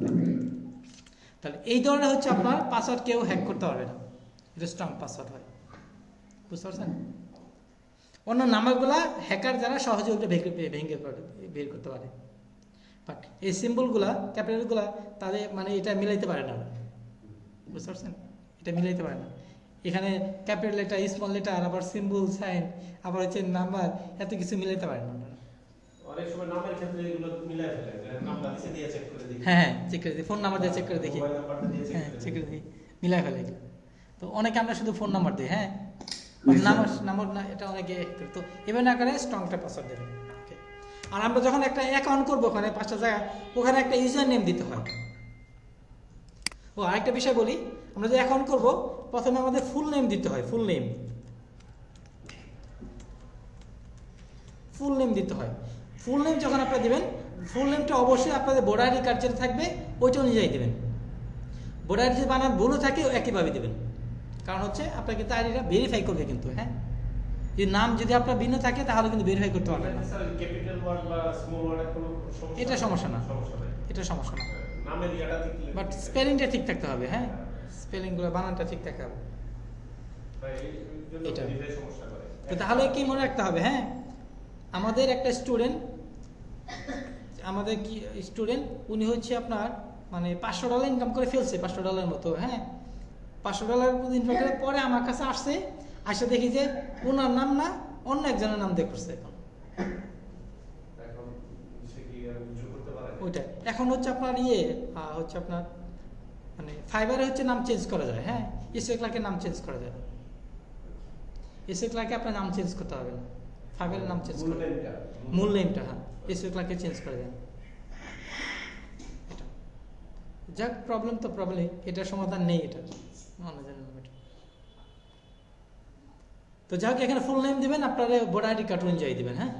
তাহলে এই ধরনের হচ্ছে আপনার পাসওয়ার্ড কেউ হ্যাক করতে পারবে না, এটা স্ট্রং পাসওয়ার্ড হয়, বুঝতে পারছেন? অন্য নাম্বারগুলা হ্যাকার যারা সহজে ওটা ভেঙে বের করতে পারে, বাট এই সিম্বলগুলা ক্যাপিটালগুলা তাদের মানে এটা মিলাইতে পারে না, বুঝতে পারছেন? এটা মিলাইতে পারে না। এখানে ক্যাপিটাল লেটার, স্মল লেটার, আবার সিম্বল সাইন, আবার হচ্ছে নাম্বার, এত কিছু মিলাইতে পারে না। অনেক সময় নামের ক্ষেত্রে এগুলো মিলাই ফেলে, নামটা দিছে দিয়ে চেক করে দেখি। হ্যাঁ, চেক করে দেখি, ফোন নাম্বার দিয়ে চেক করে দেখি, মোবাইল নাম্বারটা দিয়ে চেক হ্যাঁ করে চেক দেখি। করে দেখি, মিলাই ফেলে এগুলো। তো অনেকে আমরা শুধু ফোন নাম্বার দিই, হ্যাঁ নাম্বার না, এটা অনেকে তো এবার না করে স্ট্রংটা পাসওয়ার্ড দেবে। ওকে, আর আমরা যখন একটা অ্যাকাউন্ট করবো ওখানে 5টা জায়গা, ওখানে একটা ইউজার নেম দিতে হয়। ও আরেকটা বিষয় বলি, আমরা যে অ্যাকাউন্ট করব প্রথমে আমাদের ফুল নেম দিতে হয়, ফুল নেম দিতে হয়। ফুল নেম যখন আপনারা দেবেন, ফুল নেমটা অবশ্যই আপনাদের ভোটার আইডি কার্ড যেটা থাকবে ওইটা অনুযায়ী দেবেন। ভোটার আইডি বানান ভুলও থাকে একইভাবে দেবেন, কারণ হচ্ছে আপনার কিন্তু আইডিটা ভেরিফাই করবে কিন্তু। হ্যাঁ, যদি নাম যদি আপনার ভিন্ন থাকে তাহলে কিন্তু ভেরিফাই করতে পারবেন না। স্যার ক্যাপিটাল ওয়ার্ড বা স্মল ওয়ার্ডের কোনো সমস্যা? এটা সমস্যা না, সমস্যা নাই, এটা সমস্যা না, নামের ইয়াটা ঠিক বাট স্পেলিংটা ঠিক থাকতে হবে। হ্যাঁ, স্পেলিংগুলো বানানটা ঠিক থাকতে হবে। ভাই এই জন্য এটা। ভেরিফাই সমস্যা করে। তো তাহলে কি মনে রাখতে হবে? হ্যাঁ, আমাদের একটা স্টুডেন্ট, আমাদের কি স্টুডেন্ট, উনি হচ্ছে আপনার মানে $500 ইনকাম করে ফেলছে, $500 মতো। হ্যাঁ, $500 ইনকাম করে পরে আমার কাছে আসছে, আসে দেখি যে ওনার নাম না অন্য একজনের নাম দিয়ে করছে। এখন এখন সে কি আর উজ্জ্বল করতে পারে? ওইটা এখন হচ্ছে আপনার হচ্ছে আপনার মানে ফাইবারে হচ্ছে নাম চেঞ্জ করা যায়। হ্যাঁ, এসএ ক্লার্কের নাম চেঞ্জ করা যায়, এসএ ক্লার্কে আপনার নাম চেঞ্জ করতে হবে না, ফাইবারের নাম চেঞ্জ মূল করা নেমটা। মূল নেমটা। হ্যাঁ, এসএ ক্লার্কে চেঞ্জ করা যায়। এটা যাক, প্রবলেম তো প্রবলেম, এটার সমাধান নেই, এটা অন্য জানেন এটা। তো যাক, এখানে ফুল নেম দিবেন, আপনার ভোটার আইডি কার্ড অনুযায়ী দিবেন। হ্যাঁ,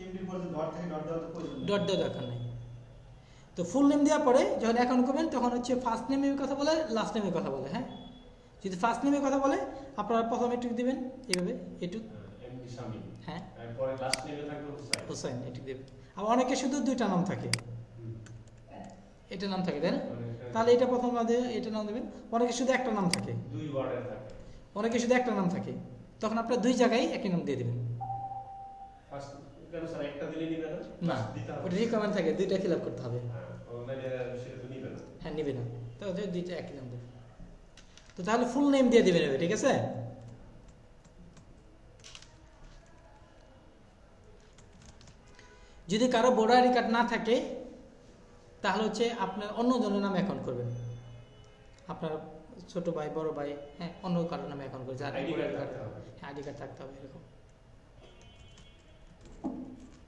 এমডি পর ডট থেকে ডট দেওয়ার তো প্রয়োজন নেই। ডট দেওয়ার দরকার নেই। তো ফুল নেম দেওয়ার পরে যখন অ্যাকাউন্ট করবেন তখন হচ্ছে ফার্স্ট নেমের কথা বলে, লাস্ট নেমের কথা বলে। হ্যাঁ, যদি ফার্স্ট নেমের কথা বলে আপনারা প্রথমে এটুক দিবেন, এইভাবে এটুক। এমডি শামীম। হ্যাঁ, পরে লাস্ট নেমে থাকবে হুসাইন। হোসাইন এটুক দেবেন। আবার অনেকে শুধু 2টা নাম থাকে, এটা নাম থাকে, তাই না? তাহলে এটা প্রথম নাম দেবেন, এটা নাম দেবেন। অনেকে শুধু একটা নাম থাকে, দুই ওয়ার্ডের থাকে। অনেকে শুধু একটা নাম থাকে, তখন আপনার 2 জায়গায় একই নাম দিয়ে দেবেন। ফার্স্ট কেন স্যার একটা দিলে নিবে না? না, First দিতে হবে। ওটা রিকমেন্ড থাকে, 2টা ফিল আপ করতে হবে। হ্যাঁ, অনলাইনে সেটা তো নিবে না। হ্যাঁ, নিবে না, তাহলে 2টা একই নাম দেবে। তো তাহলে ফুল নেম দিয়ে দিবেন এবার, ঠিক আছে? যদি কারো ভোটার আইডি কার্ড না থাকে তাহলে হচ্ছে আপনার অন্য জনের নামে অ্যাকাউন্ট করবেন, আপনার ছোট ভাই, বড় ভাই, হ্যাঁ, অন্য কারোর নামে অ্যাকাউন্ট করবেন, যার আইডি ভোটার কার্ড কার্ড, থাকতে হবে। হ্যাঁ, আইডি কার্ড থাকতে হবে এরকম।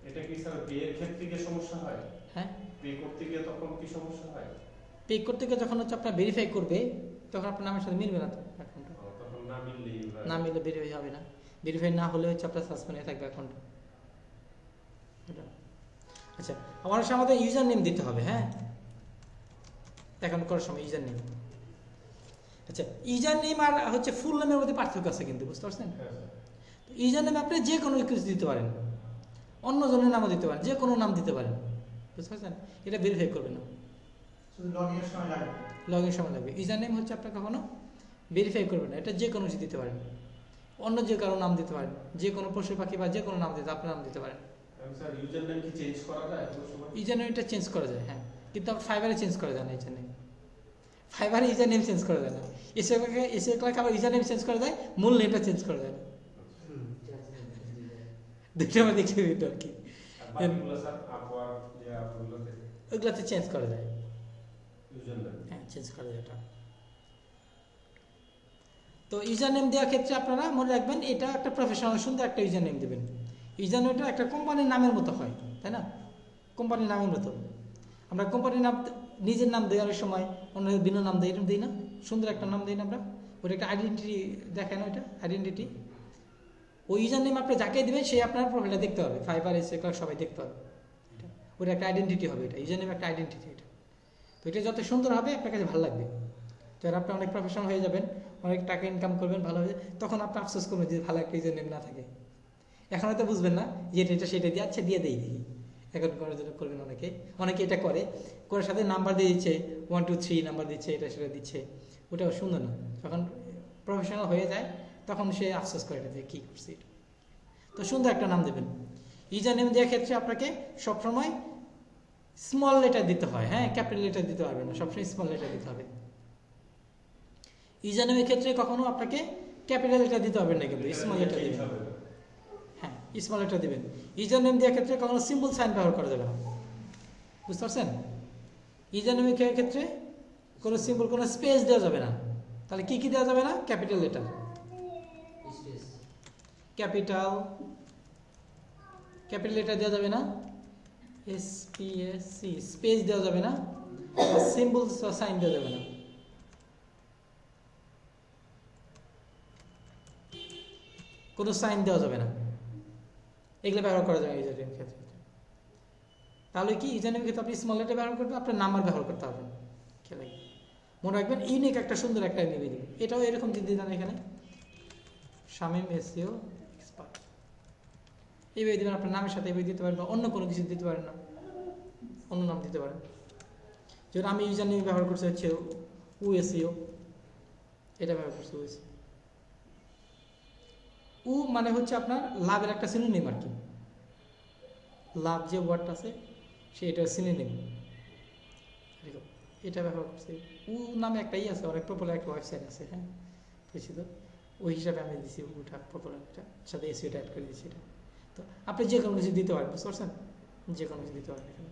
এটা কি স্যার পে এর ক্ষেত্রে কি সমস্যা হয়? হ্যাঁ, পে করতে গিয়ে তখন কি সমস্যা হয়? পে করতে গিয়ে যখন হচ্ছে আপনার ভেরিফাই করবে তখন আপনার নামের সাথে মিলবে না, তো অ্যাকাউন্ট তখন না মিললেই না মিললে ভেরিফাই হবে না, ভেরিফাই না হলে হচ্ছে আপনার সাসপেন্ড হয়ে থাকবে অ্যাকাউন্ট। আচ্ছা, আমার সময় আমাদের ইউজার নেম দিতে হবে। হ্যাঁ, অ্যাকাউন্ট করার সময় ইউজার নেম। আচ্ছা, ইউজার নেম আর হচ্ছে ফুল নেমের মধ্যে পার্থক্য আছে কিন্তু, বুঝতে পারছেন? হ্যাঁ স্যার। ইউজার নেম আপনি যে কোনো কিছু দিতে পারেন, অন্য জনের নামও দিতে পারেন, যে কোনো নাম দিতে পারেন, বুঝতে পারছেন? এটা ভেরিফাই করবে না, শুধু লগইনের সময় লাগবে। লগ ইন সময় লাগবে। ইউজার নেম হচ্ছে আপনার কখনো ভেরিফাই করবে না, এটা যে কোনো কিছু দিতে পারেন, অন্য যে কারো নাম দিতে পারেন, যে কোনো পশু পাখি বা যে কোনো নাম দিতে, আপনার নাম দিতে পারেন। স্যার ইউজার নেম কি চেঞ্জ করা যায় কোনো সময়? ইউজার নেমটা চেঞ্জ করা যায়, হ্যাঁ, কিন্তু আপনার ফাইবারে চেঞ্জ করা যায় না। ইউজার নেম ফাইবারে ইউজার নেম চেঞ্জ করা যায় না, এসে ক্লার্কে আবার ইউজার নেম চেঞ্জ করা যায়, মূল নেমটা চেঞ্জ করা যায় না। দুইটার মধ্যে কি আর কি। আর বাকিগুলো স্যার আপওয়ার্ক যে আপগুলোতে ওইগুলাতে চেঞ্জ করা যায়, ইউজার নেম। হ্যাঁ চেঞ্জ করা যায় এটা। তো ইউজার নেম দেওয়ার ক্ষেত্রে আপনারা মনে রাখবেন এটা একটা প্রফেশনাল সুন্দর একটা ইউজার নেম দেবেন। ইউজার নেমটা একটা কোম্পানির নামের মতো হয়, তাই না? কোম্পানির নামের মতো। আমরা কোম্পানির নাম নিজের নাম দেওয়ার সময় অন্য ভিন্ন নাম দিই, এরকম দিই না? সুন্দর একটা নাম দিই না আমরা? ওটা একটা আইডেন্টিটি দেখে না, ওইটা আইডেন্টিটি। ওই ইউজার নেম আপনি যাকে দেবেন সে আপনার প্রোফাইলটা দেখতে হবে, ফাইবার এসে সবাই দেখতে হবে। ওটা একটা আইডেন্টিটি হবে, এটা ইউজার নেম একটা আইডেন্টিটি। এটা তো এটা যত সুন্দর হবে আপনার কাছে ভালো লাগবে। যারা আপনি অনেক প্রফেশনাল হয়ে যাবেন, অনেক টাকা ইনকাম করবেন, ভালো হয়ে তখন আপনি আফসোস করবেন যে ভালো একটা ইউজার নেম না থাকে। এখন হয়তো বুঝবেন না যে এটা সেটা দিয়ে আচ্ছা দিয়ে দেই দেখি, এখন করার জন্য করবেন। অনেকে এটা করে সাথে নাম্বার দিয়ে দিচ্ছে, 1 2 3 নাম্বার দিচ্ছে, এটা সেটা দিচ্ছে, ওটাও সুন্দর না। যখন প্রফেশনাল হয়ে যায় তখন সে আফসোস করে এটা যে কী করছে। এটা তো সুন্দর একটা নাম দেবেন। ইউজার নেম দেওয়ার ক্ষেত্রে আপনাকে সবসময় স্মল লেটার দিতে হয়, হ্যাঁ ক্যাপিটাল লেটার দিতে পারবেন না, সবসময় স্মল লেটার দিতে হবে। ইউজার নেমের ক্ষেত্রে কখনো আপনাকে ক্যাপিটাল লেটার দিতে হবে না, কিন্তু স্মল লেটার দিবেন। হ্যাঁ স্মল লেটার দিবেন। ইউজার নেম দেওয়ার ক্ষেত্রে কখনো সিম্বল সাইন ব্যবহার করা যাবে না, বুঝতে পারছেন? ইউজার নেমের ক্ষেত্রে কোনো সিম্বল, কোনো স্পেস দেওয়া যাবে না। তাহলে কি কি দেওয়া যাবে না? Capital letter, space, capital letter দেওয়া যাবে না, SPAC স্পেস দেওয়া যাবে না, সিম্বল সাইন দেওয়া যাবে না। কোনো সাইন দেওয়া যাবে না, এগুলো ব্যবহার করা যাবে ইউজার নেমের ক্ষেত্রে। তাহলে কি ইউজার নেমের ক্ষেত্রে আপনি স্মল লেটার ব্যবহার করবেন, আপনার নাম্বার ব্যবহার করতে হবে। খেয়াল মনে রাখবেন ইউনিক একটা সুন্দর একটা নেমে দিবেন। এটাও এরকম দিতে দেন, এখানে শামীম SEO এক্সপার্ট এইভাবে দেবেন। আপনার নামের সাথে এইভাবে দিতে পারেন, বা অন্য কোনো কিছু দিতে পারেন না, অন্য নাম দিতে পারেন। যেমন আমি ইউজার নেম ব্যবহার করছি হচ্ছে SEO, এটা ব্যবহার করছি SEO। মানে হচ্ছে আপনার লাভের একটা সিনোনিম আর কি, লাভ যে ওয়ার্ডটা আছে সেটা সিনোনিম, এটা ব্যবহার করছি। নামে একটাই আছে, অনেক পপুলার একটা ওয়েবসাইট আছে, হ্যাঁ পরিচিত, ওই হিসাবে আমি দিচ্ছি ওটা পপুলার, এটা সাথে SEO অ্যাড করে দিচ্ছি। এটা তো আপনি যে কোনো কিছু দিতে পারেন, বুঝতে পারছেন? যে কোনো কিছু দিতে পারেন এখানে।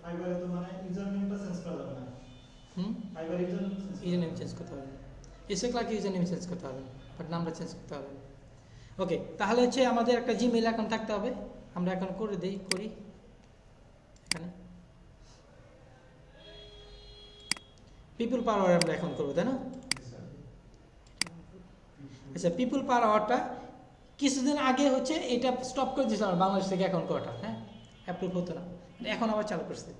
ফাইবারে তো মানে ইউজার নেমটা চেঞ্জ করা যাবে না। ফাইবার ইউজার নেম চেঞ্জ করতে হবে না, SEO clerk user name change করতে হবে না, বাট নামটা চেঞ্জ করতে হবে না। ওকে, তাহলে হচ্ছে আমাদের একটা জিমেইল অ্যাকাউন্ট থাকতে হবে। আমরা এখন করি এখানে পিপল পার আওয়ার আমরা এখন করবো, তাই না? আচ্ছা, পিপল পার আওয়ারটা কিছুদিন আগে হচ্ছে এটা স্টপ করে দিয়েছিল বাংলাদেশ থেকে অ্যাকাউন্ট করাটা, হ্যাঁ অ্যাপ্রুভ হতো না, এখন আবার চালু করছে।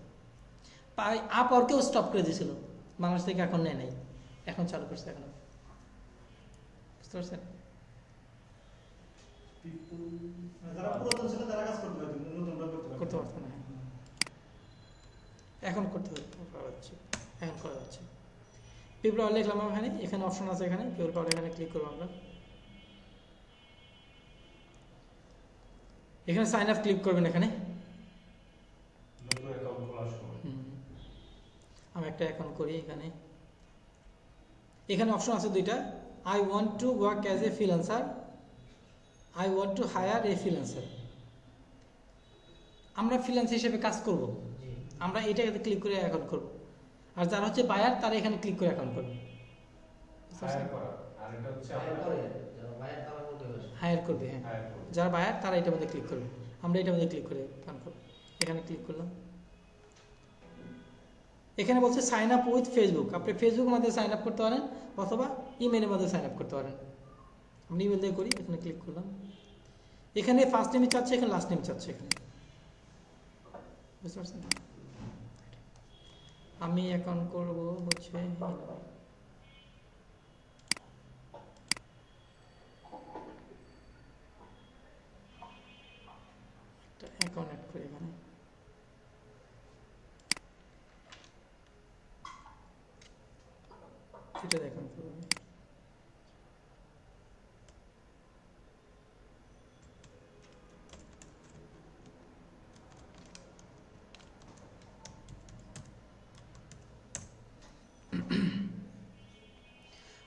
আপ আওয়ারকেও স্টপ করে দিয়েছিল, বাংলাদেশ থেকে এখন নেয় নাই, এখন চালু করছে। এখন বুঝতে পারছেন? যারা পুরাতন ছিল তারা কাজ করতে পারতো, নতুনরা করতে পারতো না, এখন করতে হচ্ছে, এখন করা যাচ্ছে। পিপল পাওয়ার লিখলাম এখানে অপশন আছে, এখানে পিপল পাওয়ার, এখানে ক্লিক করবো আমরা। এখানে সাইন আপ ক্লিক করবেন। এখানে নতুন অ্যাকাউন্ট খোলার সময় আমি একটা অ্যাকাউন্ট করি। এখানে অপশন আছে দুইটা, I want to work as a freelancer, I want to hire a freelancer. আমরা ফ্রিল্যান্সার হিসেবে কাজ করব, আমরা এটাকে ক্লিক করে অ্যাকাউন্ট করব। আর যারা হচ্ছে বায়ার তারা এখানে ক্লিক করে অ্যাকাউন্ট করবে, হায়ার করা। আর এটা হচ্ছে হায়ার করে, যারা বায়ার তারা করতে পারে। হায়ার করবে, হ্যাঁ হায়ার করবে। যারা বায়ার তারা এটার মধ্যে ক্লিক করবে। আমরা এটার মধ্যে ক্লিক করে অ্যাকাউন্ট করব। এখানে ক্লিক করলাম, এখানে বলছে সাইন আপ উইথ ফেসবুক। আপনি ফেসবুকের মধ্যে সাইন আপ করতে পারেন অথবা ইমেলের মধ্যে সাইন আপ করতে পারেন। আমি ইমেল দিয়ে করি, এখানে ক্লিক করলাম। এখানে ফার্স্ট নেম চাচ্ছে, এখানে লাস্ট নেম চাচ্ছে। এখানে বুঝতে পারছেন? আমি অ্যাকাউন্ট করব হচ্ছে একটা অ্যাকাউন্ট অ্যাড করি। এখানে এটা অ্যাকাউন্ট করব।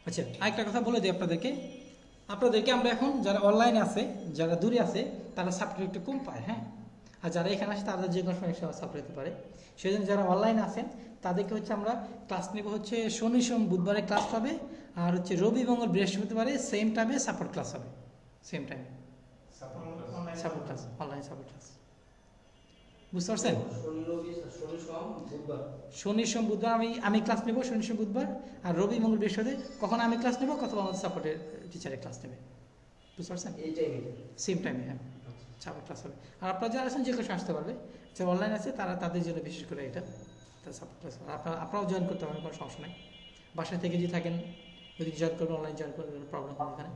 আচ্ছা, আরেকটা কথা বলে দিই আপনাদেরকে আমরা এখন যারা অনলাইনে আছে, যারা দূরে আছে, তারা সাবস্ক্রাইব একটু কম পায়। হ্যাঁ, আর যারা এখানে আসে তাদের যে কোনো সময় সাপোর্ট হতে পারে। সেজন্য যারা অনলাইনে আছেন তাদেরকে হচ্ছে আমরা ক্লাস নেব হচ্ছে শনি সোম বুধবারে ক্লাস হবে, আর হচ্ছে রবি মঙ্গল বৃহস্পতিবারে সেম টাইমে সাপোর্ট ক্লাস হবে, সেম টাইমে support class, online support class. বুঝতে পারছেন? শনি সোম বুধবার আমি ক্লাস নেব, শনি সোম বুধবার, আর রবি মঙ্গল বৃহস্পতি কখন আমি ক্লাস নেব, কখন আমাদের সাপোর্টের টিচারের ক্লাস নেবে। বুঝতে পারছেন? সেম টাইমে, হ্যাঁ সাপোর্ট ক্লাস হবে। আর আপনারা যারা আছেন যে কেউ আসতে পারবে, যারা অনলাইন আছে তারা তাদের জন্য বিশেষ করে এটা সাপোর্ট ক্লাস। আপনারাও জয়েন করতে পারেন, কোনো সমস্যা নেই। বাসায় থেকে যদি থাকেন যদি জয়েন করবেন, অনলাইন জয়েন করবেন, কোনো প্রবলেম হবে এখানে।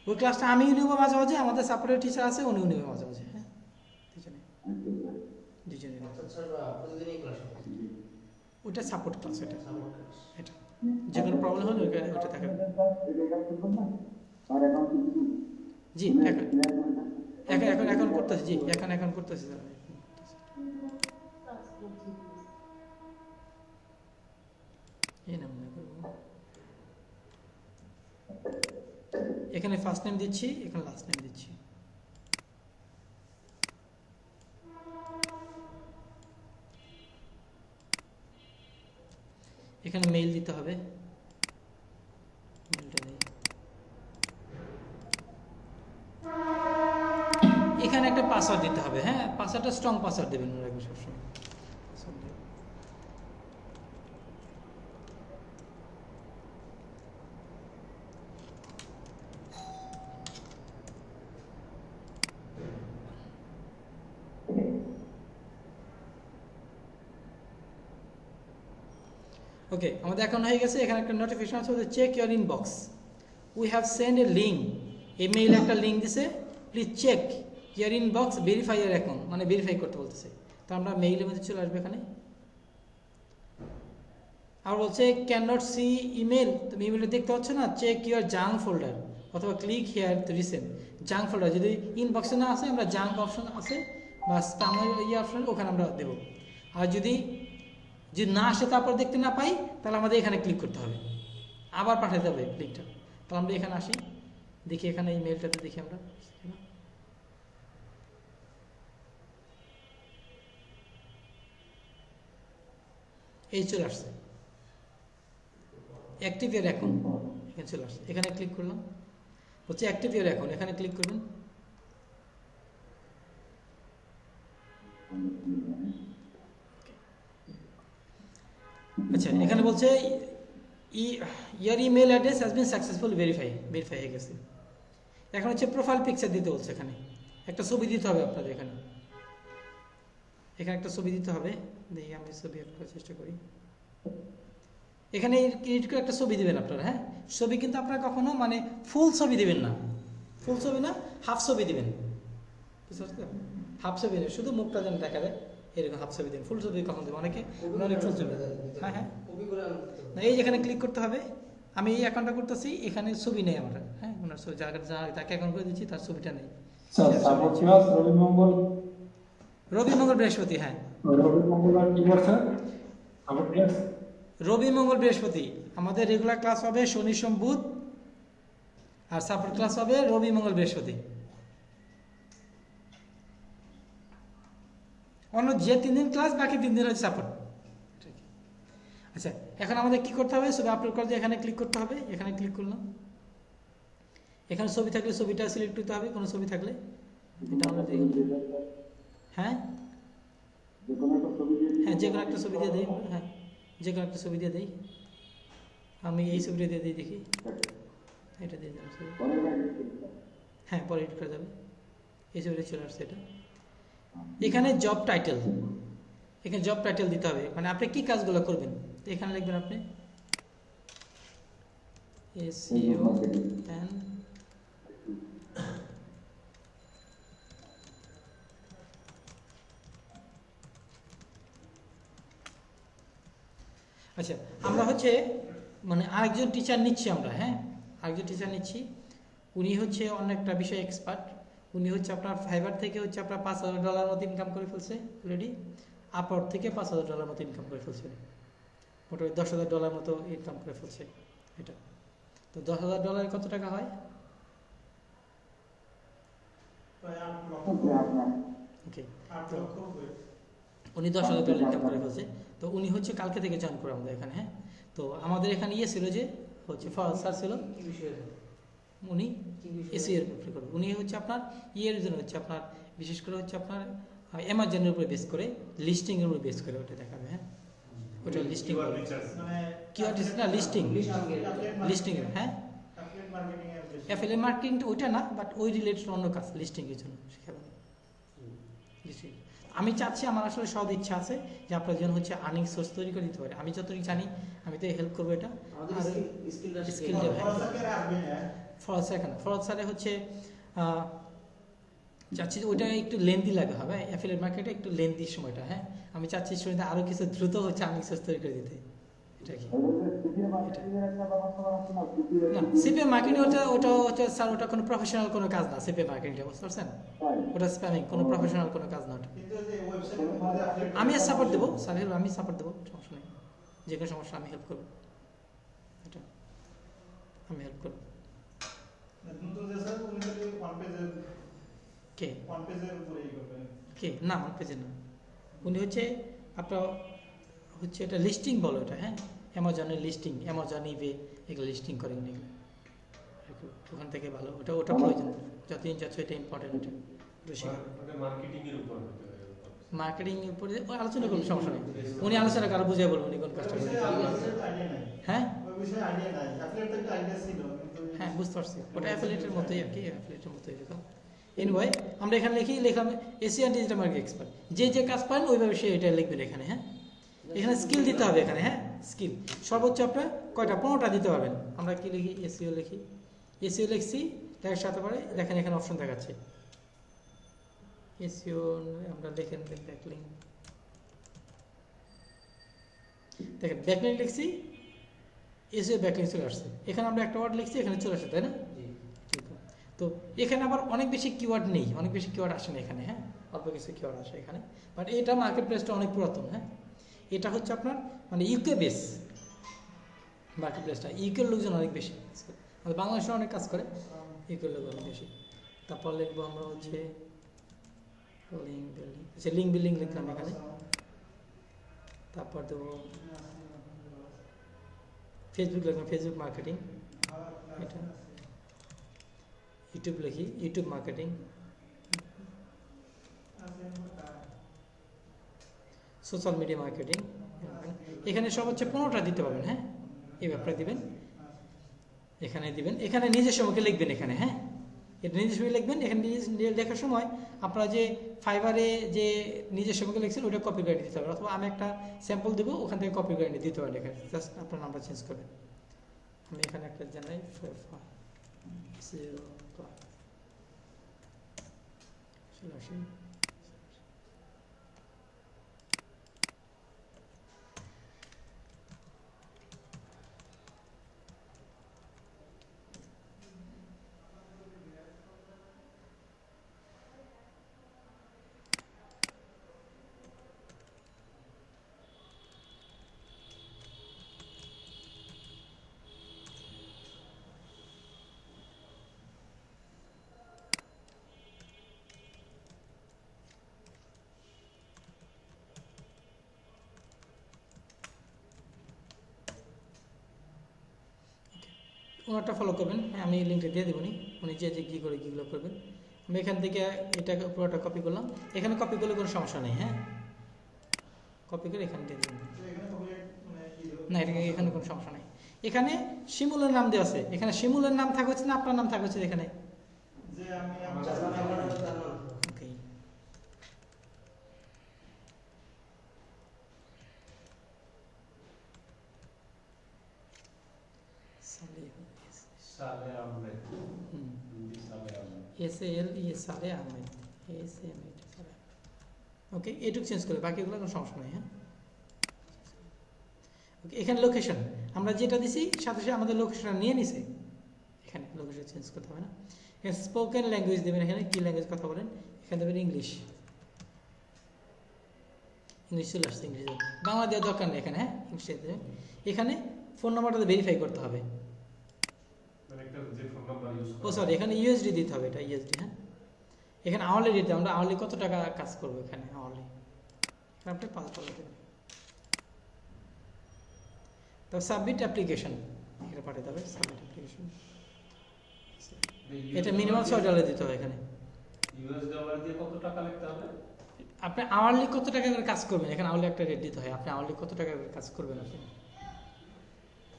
ওই ক্লাসটা আমিও নেবো মাঝে মাঝে, আমাদের সাপোর্টের টিচার আছে উনিও নেবে মাঝে মাঝে, হ্যাঁ দুজনে ওটা সাপোর্ট ক্লাস, এটা যে কোনো প্রবলেম হলে ওটা দেখাবে। জি এখন করতেছি, জি এখন করতেছি স্যার। এখানে ফার্স্ট নেম দিচ্ছি, এখানে লাস্ট নেম দিচ্ছি। এখানে মেইল দিতে হবে, মেইলটা দিই। এখানে একটা পাসওয়ার্ড দিতে হবে, হ্যাঁ পাসওয়ার্ডটা স্ট্রং পাসওয়ার্ড দেবেন রাখবেন সবসময়। ওকে, আমাদের এখন হয়ে গেছে। এখানে একটা নোটিফিকেশন আছে, check your inbox, we have send a link. এই মেইলে একটা লিঙ্ক দিছে, please check your inbox, verify your account, মানে ভেরিফাই করতে বলতেছে। তো আমরা মেইলের মধ্যে চলে আসবে এখানে। আর বলছে ক্যান নট সি ইমেল, তুমি ইমেলটা দেখতে পাচ্ছ না, চেক ইউর জাঙ্ক ফোল্ডার অথবা click here two resend. Junk folder যদি ইনবক্সে না আসে, আমরা জাঙ্ক অপশন আছে বা স্প্যামের অপশন, ওখানে আমরা দেবো। আর যদি না আসে তারপর দেখতে না পাই, তাহলে আমাদের এখানে ক্লিক করতে হবে, আবার পাঠাতে হবে লিঙ্কটা। তাহলে আমরা এখানে আসি, দেখি এখানে এই মেলটাতে দেখি আমরা, এই চলে আসছে অ্যাক্টিভ ইয়ার অ্যাকাউন্ট, এখানে চলে আসছে। এখানে ক্লিক করলাম, হচ্ছে অ্যাক্টিভ ইয়ার অ্যাকাউন্ট, এখানে ক্লিক করবেন। আচ্ছা, এখানে বলছে your email address has been successful verify হয়ে গেছে। এখন হচ্ছে প্রোফাইল পিকচার দিতে বলছে, এখানে একটা ছবি দিতে হবে আপনাদের। এখানে একটা ছবি দিতে হবে, দেখি আমি ছবি আঁকার চেষ্টা করি। এখানে ক্রিয়েট করে একটা ছবি দিবেন আপনারা, হ্যাঁ ছবি কিন্তু আপনারা কখনো মানে ফুল ছবি দিবেন না, ফুল ছবি না, হাফ ছবি দিবেন, বুঝতে পারছেন? হাফ ছবি নেই, শুধু মুখটা যেন দেখা যায় এরকম হাফ ছবি দিন। ফুল ছবি কখন দেবেন? অনেকে ফুল ছবি, হ্যাঁ এই যেখানে ক্লিক করতে হবে। আমি এই অ্যাকাউন্টটা করতেছি, এখানে ছবি নেই আমার, হ্যাঁ ওনার ছবি যাকে অ্যাকাউন্ট করে দিচ্ছি তার ছবিটা নেই। রবি মঙ্গল বৃহস্পতি, হ্যাঁ রবি মঙ্গল বৃহস্পতি আমাদের রেগুলার ক্লাস হবে শনি সোম বুধ, আর সাপোর্ট ক্লাস হবে রবি মঙ্গল বৃহস্পতি। অন্য যে 3 দিন ক্লাস, বাকি 3 দিন হচ্ছে সাপোর্ট। আচ্ছা, এখন আমাদের কি করতে হবে? ছবি আপলোড করতে এখানে ক্লিক করতে হবে, এখানে ক্লিক করলাম। এখানে ছবি থাকলে ছবিটা সিলেক্ট করতে হবে, কোনো ছবি থাকলে ডাউনলোড। হ্যাঁ যে কোনো একটা ছবি দিয়ে দিই, হ্যাঁ যে কোনো একটা ছবি দিয়ে দিই। আমি এই ছবিটা দিয়ে দিই, দেখি এটা দিয়ে দিলাম ছবি, হ্যাঁ পরে এডিট করা যাবে। এই ছবিটা চলে আসছে। এটা এখানে জব টাইটেল, এখানে জব টাইটেল দিতে হবে, মানে আপনি কি কাজগুলো করবেন। এখানে লিখবেন আপনি SEO and আচ্ছা, আমরা হচ্ছে মানে আরেকজন টিচার নিচ্ছি আমরা, হ্যাঁ আরেকজন টিচার নিচ্ছি। উনি হচ্ছে অন্য একটা বিষয়ে এক্সপার্ট। উনি হচ্ছে আপনার ফাইবার থেকে হচ্ছে আপনার $5,000 মতো ইনকাম করে ফেলছে অলরেডি। আপওয়ার্ক থেকে $5,000 মতো ইনকাম করে ফেলছে, মোটামুটি $10,000 মতো ইনকাম করে ফেলছে। এটা তো $10,000 কত টাকা হয়? প্রায় 8 লক্ষ ওকে 8 লক্ষ উপরে। উনি 10,000 ডলার ইনকাম করে ফেলছে। তো উনি হচ্ছে কালকে থেকে জয়েন করে আমাদের এখানে। হ্যাঁ, তো আমাদের এখানে ইয়ে ছিল যে হচ্ছে ফরাদ স্যার ছিল, কি বিষয়ে উনি কি বিষয়ে এসিওর ব্যাপারে করবে। উনি হচ্ছে আপনার ইয়ের জন্য হচ্ছে আপনার বিশেষ করে হচ্ছে আপনার অ্যামাজনের উপরে বেস করে, লিস্টিং এর উপরে বেস করে ওটা দেখাবে। হ্যাঁ, ওটা লিস্টিং Keyword research। মানে কিওয়ার্ড না, লিস্টিং লিস্টিং এর। হ্যাঁ, অ্যাফিলিয়েট মার্কেটিং এর বেশি। অ্যাফিলিয়েট মার্কেটিং ওইটা না, বাট ওই রিলেটেড অন্য কাজ লিস্টিং এর জন্য শেখাবেন। লিস্টিং আমি চাচ্ছি, আমার আসলে সব ইচ্ছা আছে যে আপনার জন্য হচ্ছে আর্নিং সোর্স তৈরি করে দিতে পারে। আমি যতটুকু জানি আমি তো হেল্প করবো এটা। আমাদের আর স্কিলটা skill শিখে দেবে। খরচাকে আসবে না। ফরজ স্যার কেন, ফরজ স্যারে হচ্ছে চাচ্ছি যে ওইটা একটু লেন্দি লাগে হবে, অ্যাফিলিয়েট মার্কেটে একটু লেন্দি সময়টা। হ্যাঁ, আমি চাচ্ছি স্টুডেন্ট আরও কিছু দ্রুত হচ্ছে আর্নিং সোর্স তৈরি করে দিতে। এটা কি না, সিপিএম মার্কেটিং ওটা হচ্ছে স্যার, ওটা কোনো প্রফেশনাল কোনো কাজ না। সিপিএম মার্কেটিংটা বুঝতে পারছেন, ওটা স্প্যামিং, কোনো প্রফেশনাল কোনো কাজ না ওটা। কিন্তু যে ওয়েবসাইটের মধ্যে affiliate আমি সাপোর্ট দেবো স্যার, আমি সাপোর্ট দেবো, সমস্যা নেই। যে কোনো সমস্যা আমি হেল্প করবো, এটা আমি হেল্প করবো। কিন্তু যে স্যার উনি যদি কে ওয়ান পেজের উপরে ই করবেন। কে না, আমার পেজে না। উনি হচ্ছে আপনার হচ্ছে এটা লিস্টিং বলো এটা। হ্যাঁ, অ্যামাজনের লিস্টিং, অ্যামাজন ইবে এগুলো লিস্টিং করে উনি এগুলো। ওখান থেকে ভালো, ওটা ওটা প্রয়োজন, যতদিন যাচ্ছ এটা ইম্পর্টেন্ট। এটা ওটা শেখাবে। ওটা মার্কেটিং এর উপর হতে হবে। মার্কেটিং এর উপরে ও আলোচনা করুন, সমস্যা নেই। উনি আলোচনা কারো বুঝিয়ে বলবেন উনি কোন কাজটা ওই করবেন। বিষয়ে আইডিয়া নাই। হ্যাঁ ওই বিষয়ে আইডিয়া নাই। অ্যাফিলিয়েট একটা আইডিয়া ছিল কিন্তু হ্যাঁ, বুঝতে পারছি, ওটা অ্যাফিলিয়েটের মতোই আর কি, অ্যাফিলিয়েটের মতোই এরকম। এনিওয়ে, আমরা এখানে লিখলাম এশিয়ান ডিজিটাল মার্কেটিং এক্সপার্ট। যে যে কাজ পারেন ওইভাবে সে এটা লিখবেন এখানে। হ্যাঁ, এখানে স্কিল দিতে হবে এখানে। হ্যাঁ, স্কিল সর্বোচ্চ আপনার কয়টা, 15টা দিতে পারবেন। আমরা কি লিখি, এসইও লিখি, এসইও লিখছি, লেখার সাথে পারে দেখেন এখানে অপশন দেখাচ্ছে এসইও। আমরা দেখেন ব্যাকলিং, দেখেন ব্যাকলিং লিখছি, এসইও ব্যাকলিং চলে আসছে। এখানে আমরা একটা ওয়ার্ড লিখছি, এখানে চলে আসছে, তাই না? তো এখানে আবার অনেক বেশি কিওয়ার্ড নেই, অনেক বেশি কিওয়ার্ড আসে না এখানে। হ্যাঁ, অল্প কিছু কিওয়ার্ড আসে এখানে, বাট এটা মার্কেট প্লেসটা অনেক পুরাতন। হ্যাঁ, এটা হচ্ছে আপনার মানে ইউকে বেস মার্কেট প্লেসটা, ইউকের লোকজন অনেক বেশি কাজ করে, আমাদের বাংলাদেশে অনেক কাজ করে, ইউকের লোক অনেক বেশি। তারপর লিখবো আমরা হচ্ছে লিঙ্ক বিল্ডিং লিখলাম এখানে। তারপর দেবো ফেসবুক লিখলাম, ফেসবুক মার্কেটিং। এটা ইউটিউব লিখি, YouTube marketing. Social media marketing. এখানে সব হচ্ছে 15টা দিতে পারবেন। হ্যাঁ, এই ব্যাপারে দিবেন, এখানে দিবেন, এখানে নিজস্ব মুখে লিখবেন এখানে। হ্যাঁ, এটা নিজস্ব মুখে লিখবেন। এখানে লেখার সময় আপনারা যে ফাইবারে যে নিজস্ব মুখে লিখছেন ওটা কপি করে দিতে হবে, অথবা আমি একটা স্যাম্পল দেবো, ওখান থেকে কপি করে দিতে পারেন। এখানে জাস্ট আপনার নামটা চেঞ্জ করবেন। আমি এখানে একটা জানাই 0 ওনারটা ফলো করবেন। হ্যাঁ, আমি লিঙ্কটা দিয়ে দেবো, উনি যে যে কী করে কীগুলো করবেন। আমি এখান থেকে এটা পুরোটা কপি করলাম, এখানে কপি করলে কোনো সমস্যা নেই। হ্যাঁ, কপি করে এখানে দিয়ে দেবেন, না এটা এখানে কোনো সমস্যা নেই। এখানে শিমুলের নাম দেওয়া আছে, এখানে শিমুলের নাম থাকা হচ্ছে না আপনার নাম থাকা হচ্ছে এখানে। যে আমি ওকে, সালে আহমেদ, সালে আহমেদ, সালে আহমেদ, ওকে, এটুকু চেঞ্জ করে বাকিগুলো কোনো সমস্যা নেই। হ্যাঁ, ওকে, এখানে লোকেশন আমরা যেটা দিছি সাথে সাথে আমাদের লোকেশনটা নিয়ে নিছে, এখানে লোকেশন চেঞ্জ করতে হবে না। এখানে স্পোকেন ল্যাঙ্গুয়েজ দেবেন, এখানে কি ল্যাঙ্গুয়েজ কথা বলেন, এখানে দেবেন ইংলিশ। ইংলিশ চলে আসছে, ইংলিশ বাংলা দেওয়ার দরকার নেই এখানে। হ্যাঁ, ইংলিশ দেবেন। এখানে ফোন নাম্বারটা ভেরিফাই করতে হবে। মানে একটা যে ফোন নাম্বার ইউজ ও সরি, এখানে ইউএসডি দিতে হবে, এটা ইউএসডি। হ্যাঁ, এখানে আওয়ারলি রেট আমরা আওয়ারলি কত টাকা কাজ করবো এখানে আওয়ারলি এখানে আপনি $5 দেবেন। তো সাবমিট অ্যাপ্লিকেশন এটা পাঠাতে হবে সাবমিট অ্যাপ্লিকেশন এটা মিনিমাম $6 দিতে হবে এখানে। ইউএস ডলার দিয়ে কত টাকা লিখতে হবে? আপনি আওয়ারলি কত টাকা করে কাজ করবেন এখানে আওয়ারলি একটা রেট দিতে হয় আপনি আওয়ারলি কত টাকা করে কাজ করবেন আপনি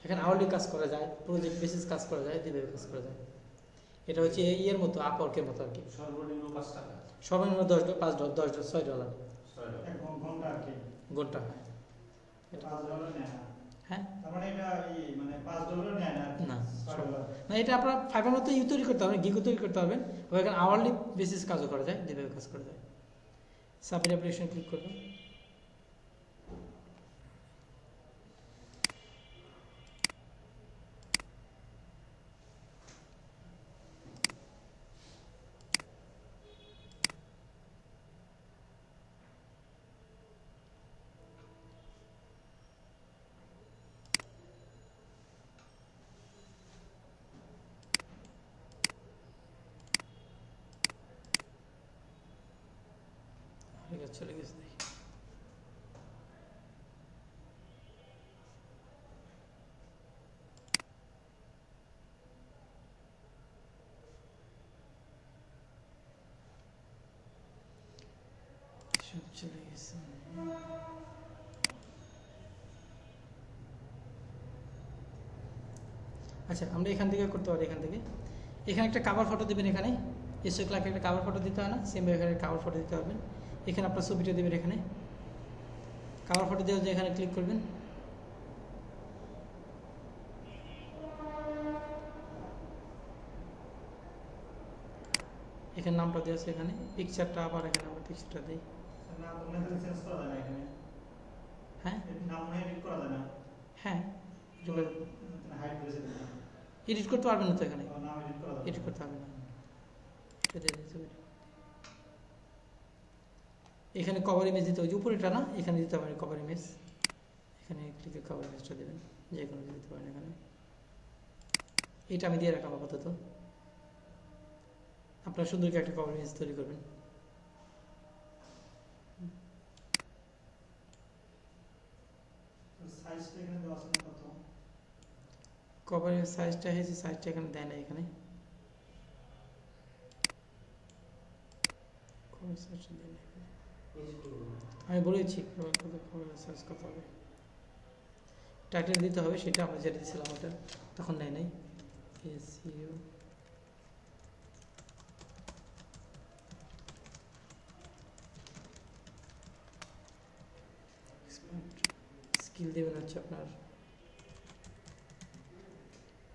এখানে আওয়ারলি কাজ করা যায় প্রজেক্ট বেসিস কাজ করা যায় যেভাবে কাজ করা যায় এটা হচ্ছে ইয়ের মতো আপওয়ার্কের মতো আর কি সর্বনিম্ন 5 টাকা সর্বনিম্ন $6 ঘন্টা আর কি ঘন্টা হয় $5 নেয় না হ্যাঁ তার মানে এটা মানে $5 নেয় না না $6 না এটা আপনার ফাইবার মতো তৈরি করতে হবে গিগও তৈরি করতে হবে ওখানে আওয়ারলি বেসিস কাজও করা যায় যেভাবে কাজ করা যায় সাবমিট অ্যাপ্লিকেশন ক্লিক করবেন ঠিক আছে চলে গেছে দেখি সব চলে গেছে আচ্ছা আমরা এখান থেকে করতে পারি এখানে একটা কভার ফটো দেবেন এখানে এসো ক্লাকে একটা কভার ফটো দিতে হয় না সেম এখানে কভার ফটো দিতে পারবেন এখানে আপনার ছবিটা দেবেন এখানে কভার ফটো দেওয়া যায় এখানে ক্লিক করবেন এখানে নামটা দেওয়া আছে এখানে পিকচারটা আবার এখানে আমরা পিকচারটা দিই নাম তো চেঞ্জ করা যায় না এখানে হ্যাঁ নাম এডিট করা যায় না হ্যাঁ হাইড করেছে এডিট করতে পারবেন না তো এখানে নাম এডিট করা যায় এডিট করতে হবে না এটা দিয়ে দিতে হবে এখানে কভার ইমেজ দিতে হবে উপরেটা না এখানে দিতে হবে কভার ইমেজ এখানে ক্লিকে কভার ইমেজটা দেবেন যে কোনো দিতে পারেন এখানে এটা আমি দিয়ে রাখলাম আপাতত আপনার সুন্দর একটা কভার ইমেজ তৈরি করবেন সাইজটা এখানে দেওয়া আছে না কত কভার সাইজটা হয়েছে সাইজটা এখানে দেয় না এখানে কভার সাইজটা দেয় না এখানে আমি বলেছি সার্চ করতে হবে টাইটেল দিতে হবে সেটা আমরা যেটা দিয়েছিলাম ওটা তখন নেয় নাই এসইও স্কিল দেবেন হচ্ছে আপনার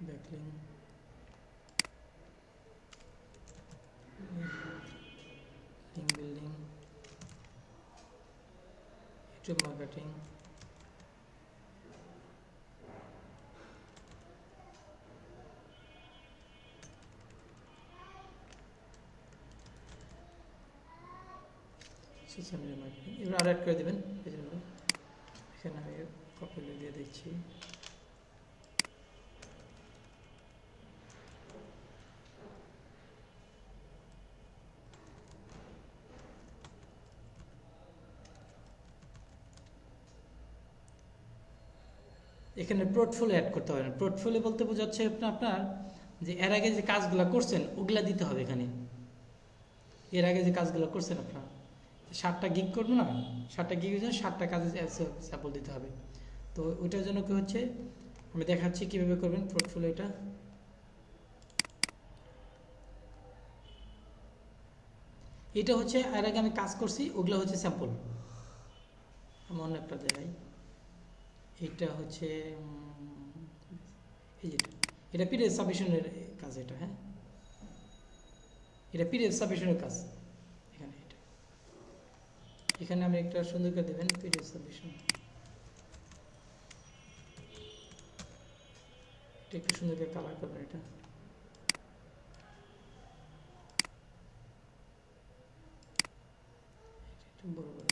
backlink link building YouTube marketing social media marketing এবার আর অ্যাড করে দেবেন এখানে আমি কপি দিয়ে দিচ্ছি এখানে পোর্টফোলিও অ্যাড করতে পারেন পোর্টফোলিও বলতে বোঝাচ্ছে আপনার যে এর আগে যে কাজগুলো করছেন ওগুলা দিতে হবে এখানে এর আগে যে কাজগুলো করছেন আপনার 7টা গিগ করবো না 7টা গিগের জন্য 7টা কাজে স্যাম্পল দিতে হবে তো ওইটার জন্য কি হচ্ছে আমি দেখাচ্ছি কিভাবে করবেন পোর্টফোলিওটা এটা হচ্ছে এর আগে আমি কাজ করছি ওগুলো হচ্ছে স্যাম্পল আমি অন্য একটা দেখাই এটা হচ্ছে এই যেটা এটা পিডিএফ সাবমিশনের কাজ এটা হ্যাঁ এটা পিডিএফ সাবমিশনের কাজ এখানে এটা এখানে আমি একটা সুন্দর করে দেবেন পিডিএফ সাবমিশন এটা একটু সুন্দর করে কালার করবেন এটা একটু বড় করে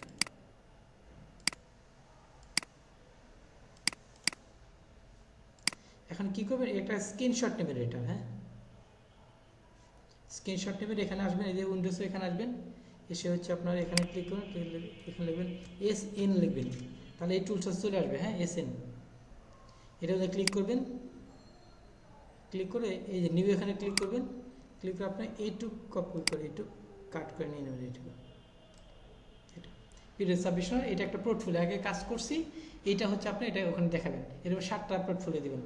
এখন কি করবেন একটা স্ক্রিনশট নেবেন এটা হ্যাঁ স্ক্রিনশট নেবেন, এখানে আসবেন, এই যে উইন্ডোজে এখানে আসবেন, এসে হচ্ছে আপনার এখানে ক্লিক করুন, এখানে লিখবেন SN লিখবেন, তাহলে এই টুলসটা চলে আসবে। হ্যাঁ, SN এটা ক্লিক করবেন, ক্লিক করে এই যে নিউ এখানে ক্লিক করবেন, ক্লিক করে আপনি এইটুক কপি করে এইটুক কাট করে নিয়ে নেবেন। এইটুকু পিরিয়ড সাবমিশন, এটা একটা পোর্টফোলিও আগে কাজ করছি, এইটা হচ্ছে আপনি এটা ওখানে দেখাবেন, এরকম 7টা পোর্টফোলিও দেবেন,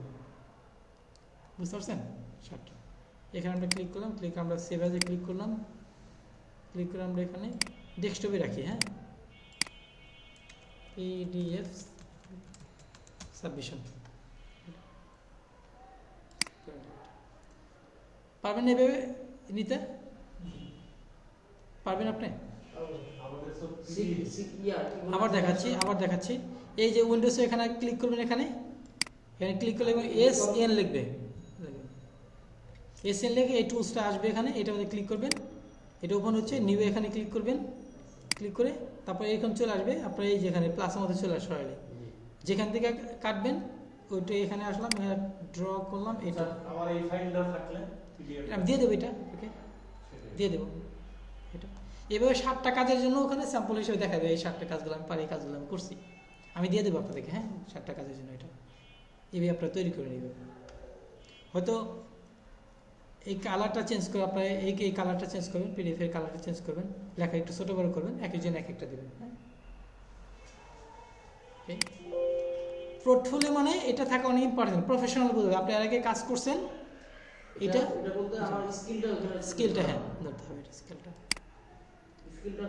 বুঝতে পারছেন? 7টা। এখানে আমরা ক্লিক করলাম, ক্লিক আমরা সেভ অ্যাজে ক্লিক করলাম, ক্লিক করে আমরা এখানে ডেস্কটপে রাখি। হ্যাঁ, PDF সাবমিশন পারবেন এভাবে নিতে? পারবেন আপনি? আমাদের সব আবার দেখাচ্ছি, এই যে উইন্ডোজে এখানে ক্লিক করবেন, এখানে ক্লিক করলে SN লিখবে, SN লিখে এই টুলসটা আসবে এখানে, এটা মধ্যে ক্লিক করবেন, এটা ওপেন হচ্ছে, নিউ এখানে ক্লিক করবেন, ক্লিক করে তারপরে এখানে চলে আসবে আপনার এই যেখানে প্লাসের মধ্যে চলে আসবে, যেখান থেকে কাটবেন ওইটা এখানে আসলাম, ড্র করলাম, এটা আমার এই ফাইল না থাকলে আমি দিয়ে দেবো, এটা ওকে দিয়ে দেবো। এটা এভাবে 7টা কাজের জন্য ওখানে স্যাম্পল হিসেবে দেখাবে, এই 7টা কাজগুলো আমি পারি, এই কাজগুলো আমি করছি, আমি দিয়ে দেবো আপনাদেরকে। হ্যাঁ, 7টা কাজের জন্য এটা এভাবে আপনারা তৈরি করে নেবেন। হয়তো এই কালারটা চেঞ্জ করে আপনারা এই কালারটা চেঞ্জ করবেন, PDF এর কালারটা চেঞ্জ করবেন, লেখা একটু ছোটো বড় করবেন, এক একজন এক একটা দেবেন। হ্যাঁ, পোর্টফোলিও মানে এটা থাকা অনেক ইম্পর্টেন্ট, প্রফেশনাল বুঝবে আপনি এর আগে কাজ করছেন, এটা বলতে আমার স্কিলটা স্কিলটা, হ্যাঁ ধরতে হবে, এটা স্কিলটা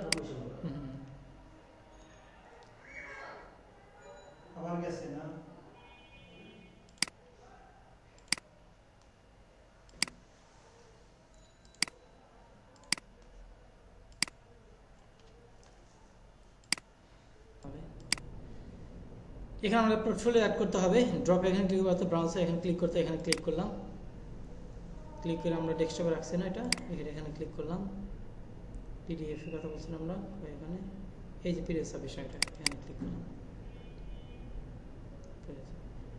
সাবমিশন করা। আমার গেছে না এখানে আমাদের পোর্টফোলিও অ্যাড করতে হবে, ড্রপ এখানে ক্লিক করতে, ব্রাউজার এখানে ক্লিক করতে, এখানে ক্লিক করলাম, ক্লিক করে আমরা ডেস্কটপে রাখছি না, এটা এখানে ক্লিক করলাম, PDF এর কথা বলছিলাম আমরা, এখানে এই যে পিরিয়ড সাবমিশন, এটা এখানে ক্লিক করলাম,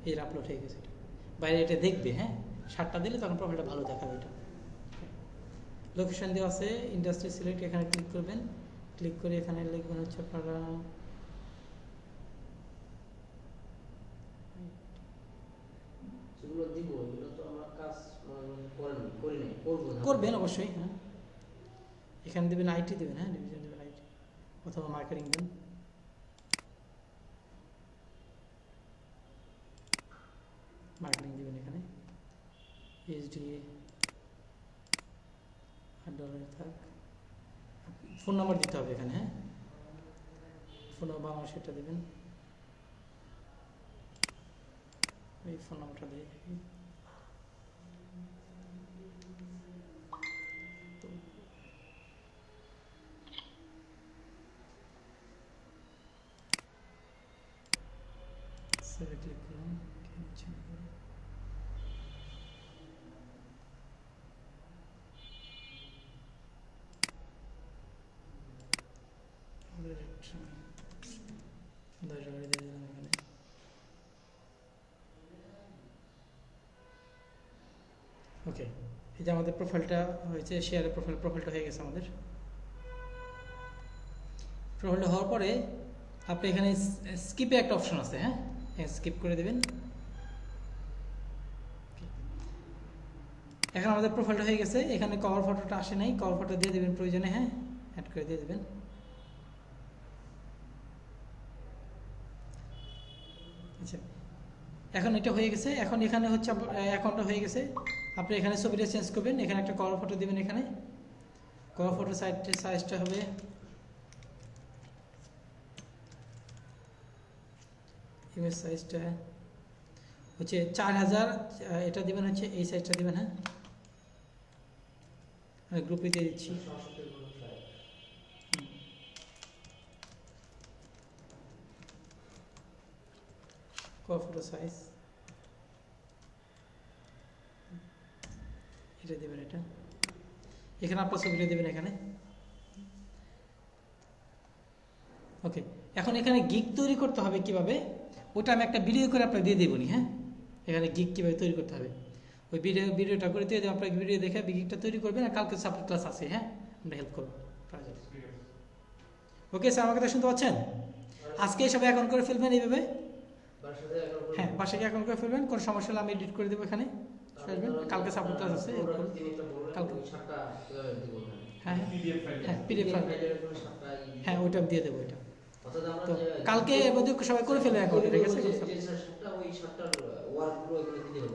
এই যে আপলোড হয়ে গেছে, এটা বাইরে এটা দেখবে। হ্যাঁ, 7টা দিলে তখন প্রোফাইলটা ভালো দেখাবে। এটা লোকেশন দেওয়া আছে, ইন্ডাস্ট্রি সিলেক্ট, এখানে ক্লিক করবেন, ক্লিক করে এখানে লিখবেন হচ্ছে আপনারা সেগুলো দিব, এগুলো তো আমরা কাজ করবেন অবশ্যই। হ্যাঁ, এখানে দেবেন IT দেবেন, হ্যাঁ ডিভিশন দেবেন IT অথবা মার্কেটিং দেন, মার্কেটিং দেবেন, এখানে SDA $8 থাক, ফোন নাম্বার দিতে হবে এখানে। হ্যাঁ, ফোন নাম্বার আমার সেটা দেবেন, এই ফোন নাম্বারটা দিয়ে সেভে ক্লিক করুন, ওকে। এই যে আমাদের প্রোফাইলটা হয়েছে, শেয়ারের প্রোফাইলটা হয়ে গেছে আমাদের। প্রোফাইলটা হওয়ার পরে আপনি এখানে স্কিপে একটা অপশন আছে, হ্যাঁ স্কিপ করে দেবেন। এখন আমাদের প্রোফাইলটা হয়ে গেছে, এখানে কভার ফটোটা আসে নাই, কভার ফটো দিয়ে দেবেন প্রয়োজনে, হ্যাঁ অ্যাড করে দিয়ে দেবেন। আচ্ছা, এখন এটা হয়ে গেছে, এখন এখানে হচ্ছে অ্যাকাউন্টটা হয়ে গেছে, আপনি এখানে ছবিটা চেঞ্জ করবেন, এখানে একটা কভার ফটো দেবেন, এখানে কভার ফটো সাইজটা হবে ইমেজ সাইজটা হচ্ছে 4000, এটা দিবেন হচ্ছে এই সাইজটা দিবেন। হ্যাঁ, আমি গ্রুপে দিয়ে দিচ্ছি। কভার ফটো সাইজ এটা দেবেন, এটা এখানে আপনার ছবিটা দেবেন এখানে। ওকে, এখন এখানে গিগ তৈরি করতে হবে কিভাবে, ওটা আমি একটা ভিডিও করে আপনাকে দিয়ে দেবনি। হ্যাঁ, এখানে গিগ কীভাবে তৈরি করতে হবে ওই ভিডিওটা করে দিয়ে আপনার ভিডিও দেখে বিগিংটা তৈরি করবেন, আর কালকে সাপোর্ট ক্লাস আছে, হ্যাঁ আমরা হেল্প করবো। ওকে স্যার, আমার কথা শুনতে পাচ্ছেন? আজকে সবাই অ্যাকাউন্ট করে ফেলবেন এইভাবে, বাসাতে এখন হ্যাঁ বাসায় অ্যাকাউন্ট করে ফেলবেন, কোনো সমস্যা হলে আমি এডিট করে দেবো এখানে, আসবেন কালকে সাপোর্ট ক্লাস আছে, help করবো। কালকে। হ্যাঁ পিডিএফ ফাইল হ্যাঁ পিডিএফ ফাইল, হ্যাঁ ওইটা আমি দিয়ে দেবো ওইটা। তো কালকে কালকে এর মধ্যে সবাই করে ফেলে অ্যাকাউন্ট, ঠিক আছে? ওই সাতটার ওয়ার্কগুলো এগুলো দিতে হবে।